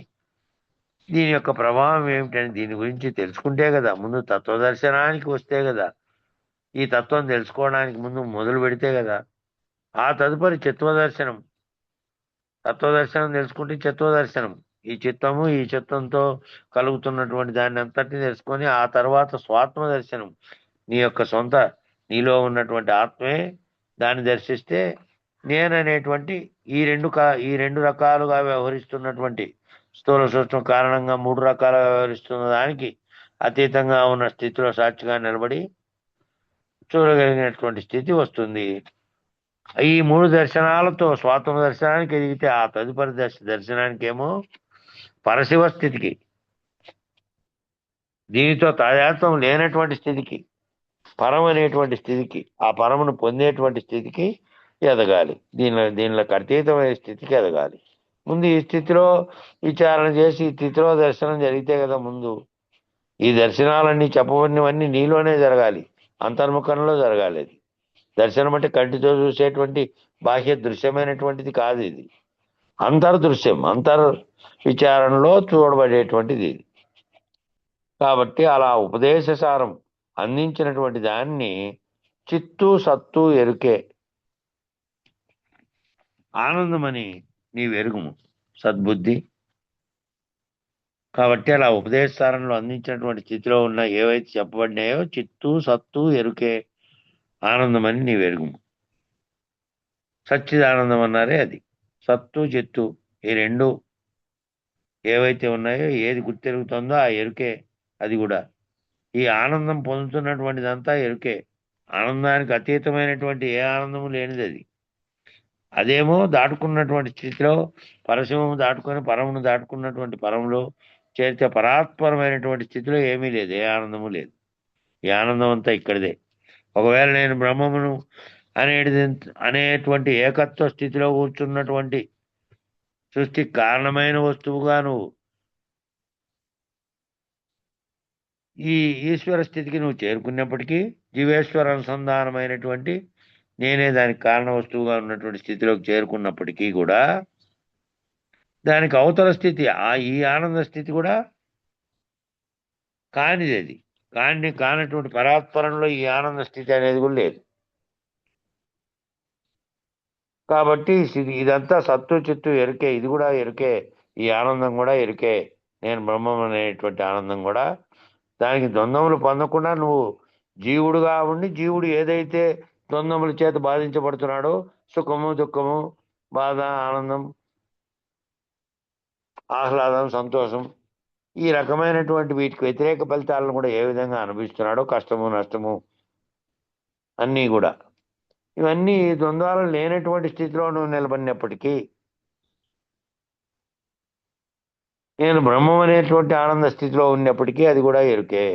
దీని యొక్క ప్రభావం ఏమిటని దీని గురించి తెలుసుకుంటే కదా, ముందు తత్వదర్శనానికి వస్తే కదా, ఈ తత్వం తెలుసుకోవడానికి ముందు మొదలు పెడితే కదా, ఆ తదుపరి తత్వదర్శనం తెలుసుకుంటే చిత్వదర్శనం, ఈ చిత్తము ఈ చిత్తంతో కలుగుతున్నటువంటి దాన్ని అంతటిని తెలుసుకొని ఆ తర్వాత స్వాత్మ దర్శనం, నీ యొక్క సొంత నీలో ఉన్నటువంటి ఆత్మే దాన్ని దర్శిస్తే నేననేటువంటి ఈ రెండు రకాలుగా వ్యవహరిస్తున్నటువంటి స్థూల సూక్ష్మ కారణంగా 3 రకాలుగా వ్యవహరిస్తున్న దానికి అతీతంగా ఉన్న స్థితిలో సాక్షిగా నిలబడి చూడగలిగినటువంటి స్థితి వస్తుంది. ఈ 3 దర్శనాలతో స్వాత్మ దర్శనానికి ఎదిగితే ఆ తదుపరి దర్శనానికి ఏమో పరశివ స్థితికి, దీనితో తాదాత్మ్యం లేనటువంటి స్థితికి, పరం అనేటువంటి స్థితికి, ఆ పరమును పొందేటువంటి స్థితికి ఎదగాలి. దీనిలోకి అతీతమైన స్థితికి ఎదగాలి. ముందు ఈ స్థితిలో విచారణ చేసి ఈ స్థితిలో దర్శనం జరిగితే కదా, ముందు ఈ దర్శనాలన్నీ చెప్పబడినవన్నీ నీలోనే జరగాలి, అంతర్ముఖంలో జరగాలి. అది దర్శనం అంటే కంటితో చూసేటువంటి బాహ్య దృశ్యమైనటువంటిది కాదు, ఇది అంతర్దృశ్యం, విచారణలో చూడబడేటువంటిది ఇది. కాబట్టి అలా ఉపదేశ సారం అందించినటువంటి దాన్ని చిత్తు సత్తు ఎరుకే ఆనందమని నీవెరుగుము సద్బుద్ధి. కాబట్టి అలా ఉపదేశ సారంలో అందించినటువంటి స్థితిలో ఉన్న ఏవైతే చెప్పబడినాయో చిత్తు సత్తు ఎరుకే ఆనందమని నీవెరుగుము. సచ్చిదానందం అన్నారే అది. సత్తు చిత్తు ఈ రెండు ఏవైతే ఉన్నాయో ఏది గుర్తెరుగుతుందో ఆ ఎరుకే అది కూడా. ఈ ఆనందం పొందుతున్నటువంటిదంతా ఎరుకే. ఆనందానికి అతీతమైనటువంటి ఏ ఆనందము లేనిది అది. అదేమో దాటుకున్నటువంటి స్థితిలో పరశివము దాటుకొని పరమును దాటుకున్నటువంటి పరములో చేరితే పరాత్పరమైనటువంటి స్థితిలో ఏమీ లేదు, ఏ ఆనందము లేదు. ఈ ఆనందం అంతా ఇక్కడిదే. ఒకవేళ నేను బ్రహ్మమును అనేటువంటి ఏకత్వ స్థితిలో కూర్చున్నటువంటి సృష్టికి కారణమైన వస్తువుగా నువ్వు ఈ ఈశ్వర స్థితికి నువ్వు చేరుకున్నప్పటికీ జీవేశ్వర అనుసంధానమైనటువంటి నేనే దానికి కారణ వస్తువుగా ఉన్నటువంటి స్థితిలోకి చేరుకున్నప్పటికీ కూడా దానికి అవతల స్థితి ఈ ఆనంద స్థితి కూడా కానిది. అది కానటువంటి పరాత్పరంలో ఈ ఆనంద స్థితి అనేది కూడా లేదు. కాబట్టి ఇదంతా సత్తు చిత్తు ఎరుకే, ఇది కూడా ఎరుకే, ఈ ఆనందం కూడా ఎరుకే. నేను బ్రహ్మం అనేటువంటి ఆనందం కూడా. దానికి ద్వంద్వములు పొందకుండా నువ్వు జీవుడుగా ఉండి జీవుడు ఏదైతే ద్వంద్వముల చేత బాధించబడుతున్నాడో సుఖము దుఃఖము బాధ ఆనందం ఆహ్లాదం సంతోషం ఈ రకమైనటువంటి వీటికి వ్యతిరేక ఫలితాలను కూడా ఏ విధంగా అనుభవిస్తున్నాడో కష్టము నష్టము అన్నీ కూడా, ఇవన్నీ ద్వంద్వాలు లేనటువంటి స్థితిలో నువ్వు నిలబడినప్పటికీ నేను బ్రహ్మం అనేటువంటి ఆనంద స్థితిలో ఉన్నప్పటికీ అది కూడా ఎరుకే.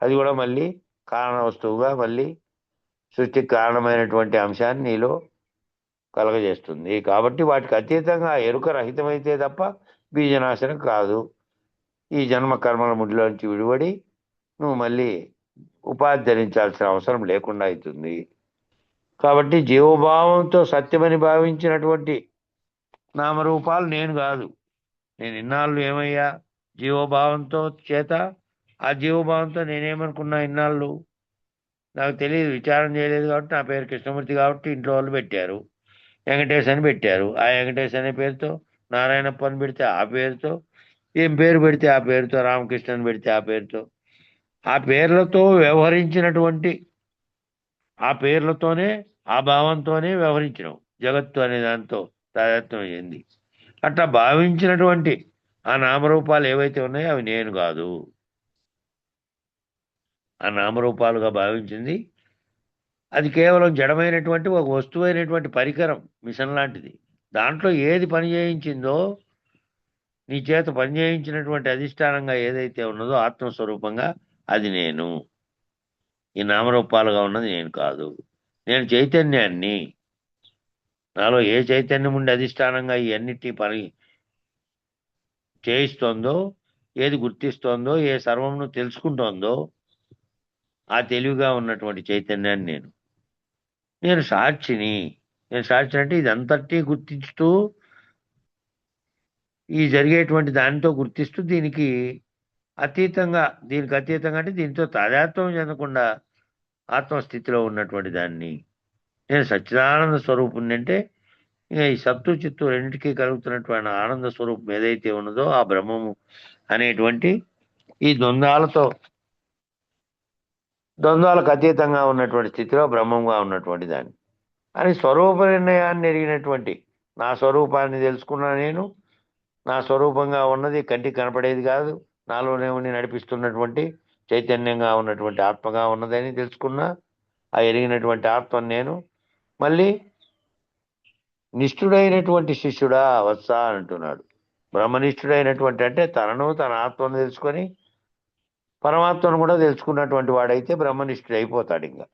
అది కూడా మళ్ళీ కారణ వస్తువుగా మళ్ళీ సృష్టికి కారణమైనటువంటి అంశాన్ని నీలో కలగజేస్తుంది. కాబట్టి వాటికి అతీతంగా ఎరుక రహితమైతే తప్ప బీజనాశనం కాదు. ఈ జన్మ కర్మల ముడిలోంచి విడిపడి నువ్వు మళ్ళీ ఉపాధి ధరించాల్సిన అవసరం లేకుండా అవుతుంది. కాబట్టి జీవభావంతో సత్యమని భావించినటువంటి నామరూపాలు నేను కాదు. నేను ఇన్నాళ్ళు ఏమయ్యా జీవభావంతో చేత ఆ జీవభావంతో నేనేమనుకున్నా ఇన్నాళ్ళు నాకు తెలియదు, విచారం చేయలేదు. కాబట్టి నా పేరు కృష్ణమూర్తి కాబట్టి ఇంట్లో వాళ్ళు పెట్టారు, వెంకటేశ్ అని పెట్టారు. ఆ వెంకటేశ్ అనే పేరుతో నారాయణప్ప అని పెడితే ఆ పేరుతో, ఏం పేరు పెడితే ఆ పేరుతో, రామకృష్ణ అని పెడితే ఆ పేరుతో, ఆ పేర్లతో వ్యవహరించినటువంటి ఆ పేర్లతోనే ఆ భావంతోనే వ్యవహరించినాం. జగత్తు అనే దాంతో తాదాత్మ్యం అయింది. అట్లా భావించినటువంటి ఆ నామరూపాలు ఏవైతే ఉన్నాయో అవి నేను కాదు. ఆ నామరూపాలుగా భావించింది అది కేవలం జడమైనటువంటి ఒక వస్తువైనటువంటి పరికరం, మిషన్ లాంటిది. దాంట్లో ఏది పని చేయించిందో నీ చేత పనిచేయించినటువంటి అధిష్టానంగా ఏదైతే ఉన్నదో ఆత్మస్వరూపంగా అది నేను. ఈ నామరూపాలుగా ఉన్నది నేను కాదు. నేను చైతన్యాన్ని. నాలో ఏ చైతన్యం ఉండి అధిష్టానంగా ఈ అన్నిటి పని చేయిస్తోందో ఏది గుర్తిస్తోందో, ఏ సర్వమును తెలుసుకుంటోందో ఆ తెలివిగా ఉన్నటువంటి చైతన్యాన్ని నేను సాక్షిని. నేను సాక్షి అంటే ఇదంతటి గుర్తిస్తూ, ఈ జరిగేటువంటి దానితో గుర్తిస్తూ, దీనికి అతీతంగా అంటే దీంతో తాదాత్మ్యం చెందకుండా ఆత్మస్థితిలో ఉన్నటువంటి దాన్ని నేను సచ్చిదానంద స్వరూపుణ్ణి. అంటే ఇక ఈ సత్తు చిత్తు రెండింటికి కలుగుతున్నటువంటి ఆనంద స్వరూపం ఏదైతే ఉన్నదో ఆ బ్రహ్మము అనేటువంటి ఈ ద్వంద్వాలకు అతీతంగా ఉన్నటువంటి స్థితిలో బ్రహ్మంగా ఉన్నటువంటి దాన్ని అని స్వరూప నిర్ణయాన్ని ఎరిగినటువంటి, నా స్వరూపాన్ని తెలుసుకున్నా నేను, నా స్వరూపంగా ఉన్నది కంటికి కనపడేది కాదు, నాలోనే ఉండి నడిపిస్తున్నటువంటి చైతన్యంగా ఉన్నటువంటి ఆత్మగా ఉన్నదని తెలుసుకున్నా. ఆ ఎరిగినటువంటి ఆత్మను నేను మళ్ళీ నిష్ఠుడైనటువంటి శిష్యుడా వత్సా అంటున్నాడు. బ్రహ్మనిష్ఠుడైనటువంటి అంటే తనను, తన ఆత్మను తెలుసుకొని పరమాత్మను కూడా తెలుసుకున్నటువంటి వాడైతే బ్రహ్మనిష్ఠుడు అయిపోతాడు. ఇంకా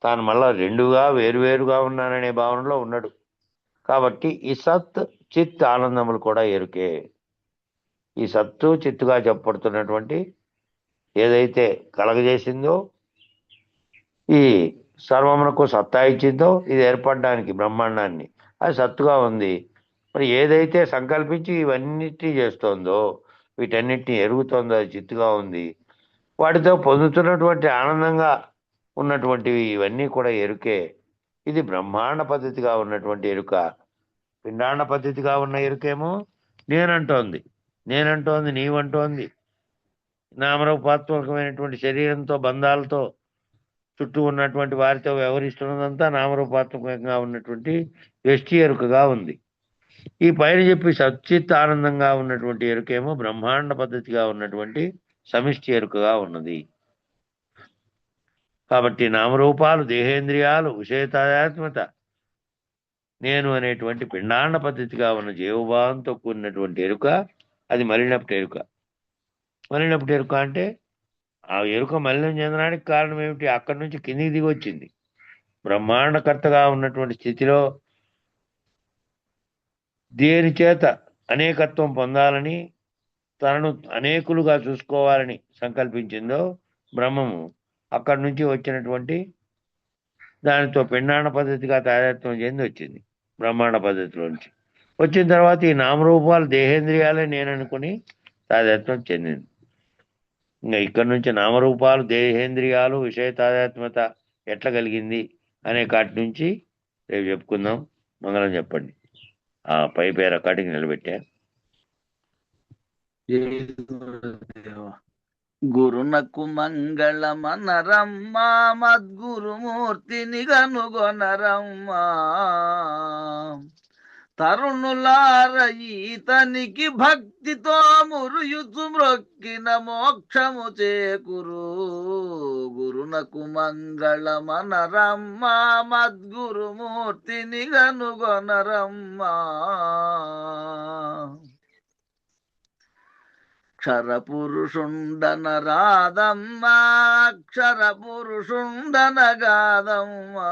తాను మళ్ళా రెండుగా వేరువేరుగా ఉన్నాననే భావనలో ఉన్నాడు. కాబట్టి ఈ సత్ చిత్ ఆనందములు కూడా ఎరుకే. ఈ సత్తు చిత్తుగా చెప్పబడుతున్నటువంటి ఏదైతే కలగజేసిందో, ఈ సర్వమునకు సత్తా ఇచ్చిందో, ఇది ఏర్పడడానికి బ్రహ్మాండాన్ని, అది సత్తుగా ఉంది. మరి ఏదైతే సంకల్పించి ఇవన్నిటినీ చేస్తోందో, వీటన్నిటిని ఎరుగుతోందో అది చిత్తుగా ఉంది. వాటితో పొందుతున్నటువంటి ఆనందంగా ఉన్నటువంటివి ఇవన్నీ కూడా ఎరుకే. ఇది బ్రహ్మాండ పద్ధతిగా ఉన్నటువంటి ఎరుక. పిండాండ పద్ధతిగా ఉన్న ఎరుకేమో నేనంటోంది, నీవంటోంది. నామరూపాత్మకమైనటువంటి శరీరంతో, బంధాలతో చుట్టూ ఉన్నటువంటి వారితో వ్యవహరిస్తున్నదంతా నామరూపాత్మకంగా ఉన్నటువంటి వ్యష్టి ఎరుకగా ఉంది. ఈ పైన చెప్పి సచ్చిత్ ఆనందంగా ఉన్నటువంటి ఎరుకేమో బ్రహ్మాండ పద్ధతిగా ఉన్నటువంటి సమిష్టి ఎరుకగా ఉన్నది. కాబట్టి నామరూపాలు, దేహేంద్రియాలు, విషయతాత్మత, నేను అనేటువంటి పిండాండ పద్ధతిగా ఉన్న జీవభావంతో కూడినటువంటి ఎరుక, అది మలినప్పుడు ఎరుక. మలినప్పుడు ఎరుక అంటే ఆ ఎరుక మలినం చెందడానికి కారణం ఏమిటి? అక్కడి నుంచి కిందికి దిగి వచ్చింది. బ్రహ్మాండకర్తగా ఉన్నటువంటి స్థితిలో దేని చేత అనేకత్వం పొందాలని, తనను అనేకులుగా చూసుకోవాలని సంకల్పించిందో బ్రహ్మము, అక్కడి నుంచి వచ్చినటువంటి దానితో పిండాండ పద్ధతిగా తాదాత్మ్యం చెంది వచ్చింది. బ్రహ్మాండ పద్ధతిలో నుంచి వచ్చిన తర్వాత ఈ నామరూపాలు, దేహేంద్రియాలే నేను అనుకుని తాదాత్మ్యం చెందింది. ఇంకా ఇక్కడి నుంచి నామరూపాలు, దేహేంద్రియాలు, విషయ తాదాత్మ్యత ఎట్లా కలిగింది అనే కాటి నుంచి రేపు చెప్పుకుందాం. మంగళం చెప్పండి. ఆ పై పేరు అక్కడికి నిలబెట్టా. గురునకు మంగళమనరమ్మా, మద్గురుమూర్తిని గనుగొనరమ్మా. తరుణులార ఈతనికి భక్తితో మురుయుచు మ్రొక్కిన మోక్షము చేకురు. గురునకు మంగళమనరమ్మా, మద్గురుమూర్తిని గనుగొనరమ్మా. క్షరపురుషుండన రాదమ్మా, క్షరపురుషుండనగాదమ్మా.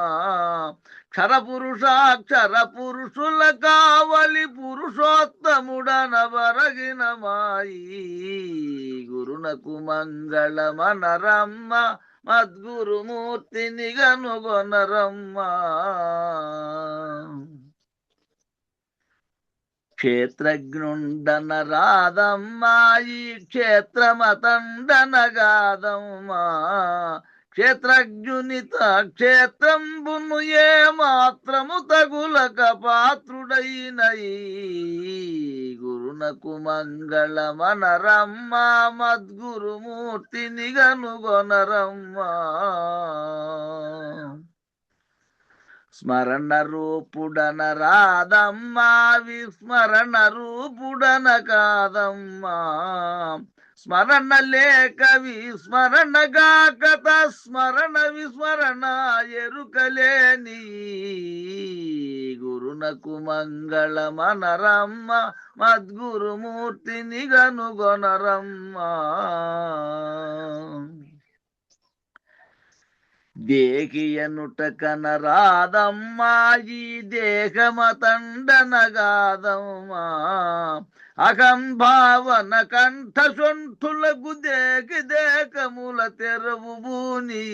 క్షరపురుషుల కావలి పురుషోత్తముడన బరగిన మాయి. గురునకు మంగళమనరమ్మ, మద్గురుమూర్తిని గనుగొనరమ్మా. క్షేత్రజ్ఞుండన రాదమ్మా, ఈ క్షేత్రమతండనగాదమ్మా. క్షేత్రజ్ఞునిత క్షేత్రంబును ఏ మాత్రము తగులక పాత్రుడైన గురునకు మంగళమనరమ్మా, మద్గురుమూర్తిని గనుగొనరమ్మా. స్మరణ రూపుడన రాదమ్మా, విస్మరణ రూపుడన కాదమ్మా. స్మరణ లేక విస్మరణ గాక, స్మరణ విస్మరణ ఎరుకలేని గురునకు మంగళమనరమ్మ, మద్గురుమూర్తిని గనుగొనరమ్మా. దేకియనుట కనరాదమ్మా ఈ దేహమతండనగాదమ్మా అహం భావన కంఠ సొంఠులకు దేకి దేకముల తెరవు భూని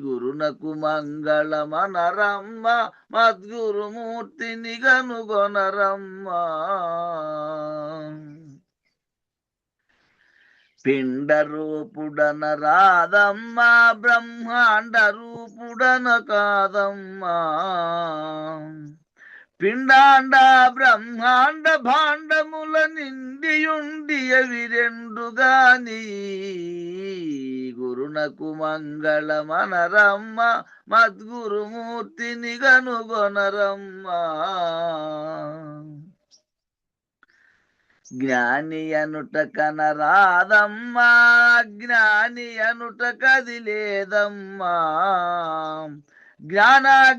గురునకు మంగళమనరమ్మ మద్గురుమూర్తిని గనుగొనరమ్మ పిండ రూపుడన రాదమ్మా బ్రహ్మాండ రూపుడన కాదమ్మా పిండాండ బ్రహ్మాండ భాండముల నిండియుండి అవి రెండుగాని గురునకు మంగళమనరమ్మ మద్గురుమూర్తిని గనుగొనరమ్మ జ్ఞాని అనుట కనరాదమ్మా జ్ఞాని అనుట కది లేదమ్మా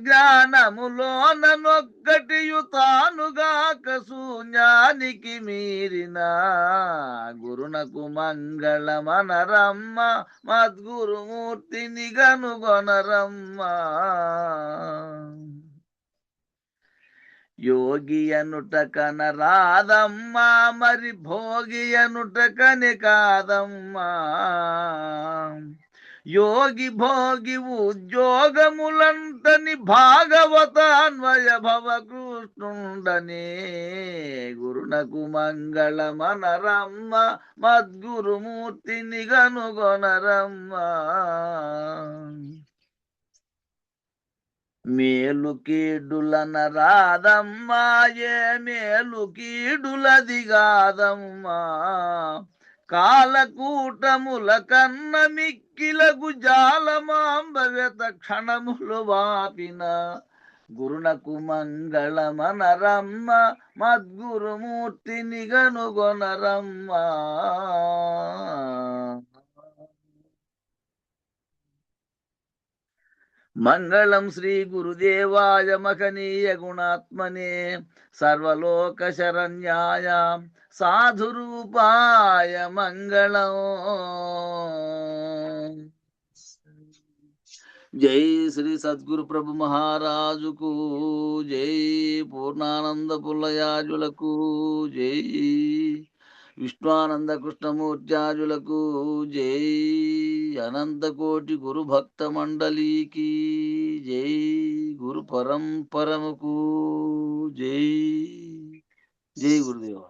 జ్ఞానములోన నొక్కటియు తానుగాక శూన్యానికి మీరిన గురునకు మంగళమనరమ్మ మద్గురుమూర్తిని గనుగొనరమ్మ యోగి అనుట కనరాదమ్మా మరి భోగి అనుట కని కాదమ్మా యోగి భోగి ఉద్యోగములంతని భాగవతాన్వయ భవ కృష్ణుండనే గురునకు మంగళమనరమ్మ మద్గురుమూర్తిని గనుగొనరమ్మ మేలు కీడులన రాదమ్మా ఏ మేలు కీడులది కాదమ్మా కాలకూటముల కన్న మిక్కిలకు జాలమాంబవ్యత క్షణములు వాపిన గురునకు మంగళమనరమ్మ మద్గురుమూర్తిని గనుగొనరమ్మ మంగళం శ్రీ గురుదేవాయ మహనీయ గుణాత్మనే సర్వలోక శరణ్యాయ సాధురూపాయ మంగళం. జై శ్రీ సద్గురు ప్రభు మహారాజుకు జై, పూర్ణానంద పుల్లయాజులకు జై, విష్ణువానంద కృష్ణమూర్త్యాజులకు జై, అనంతకోటి గురు భక్త మండలికి జై, గురు పరంపరముకు జై. జై గురుదేవ.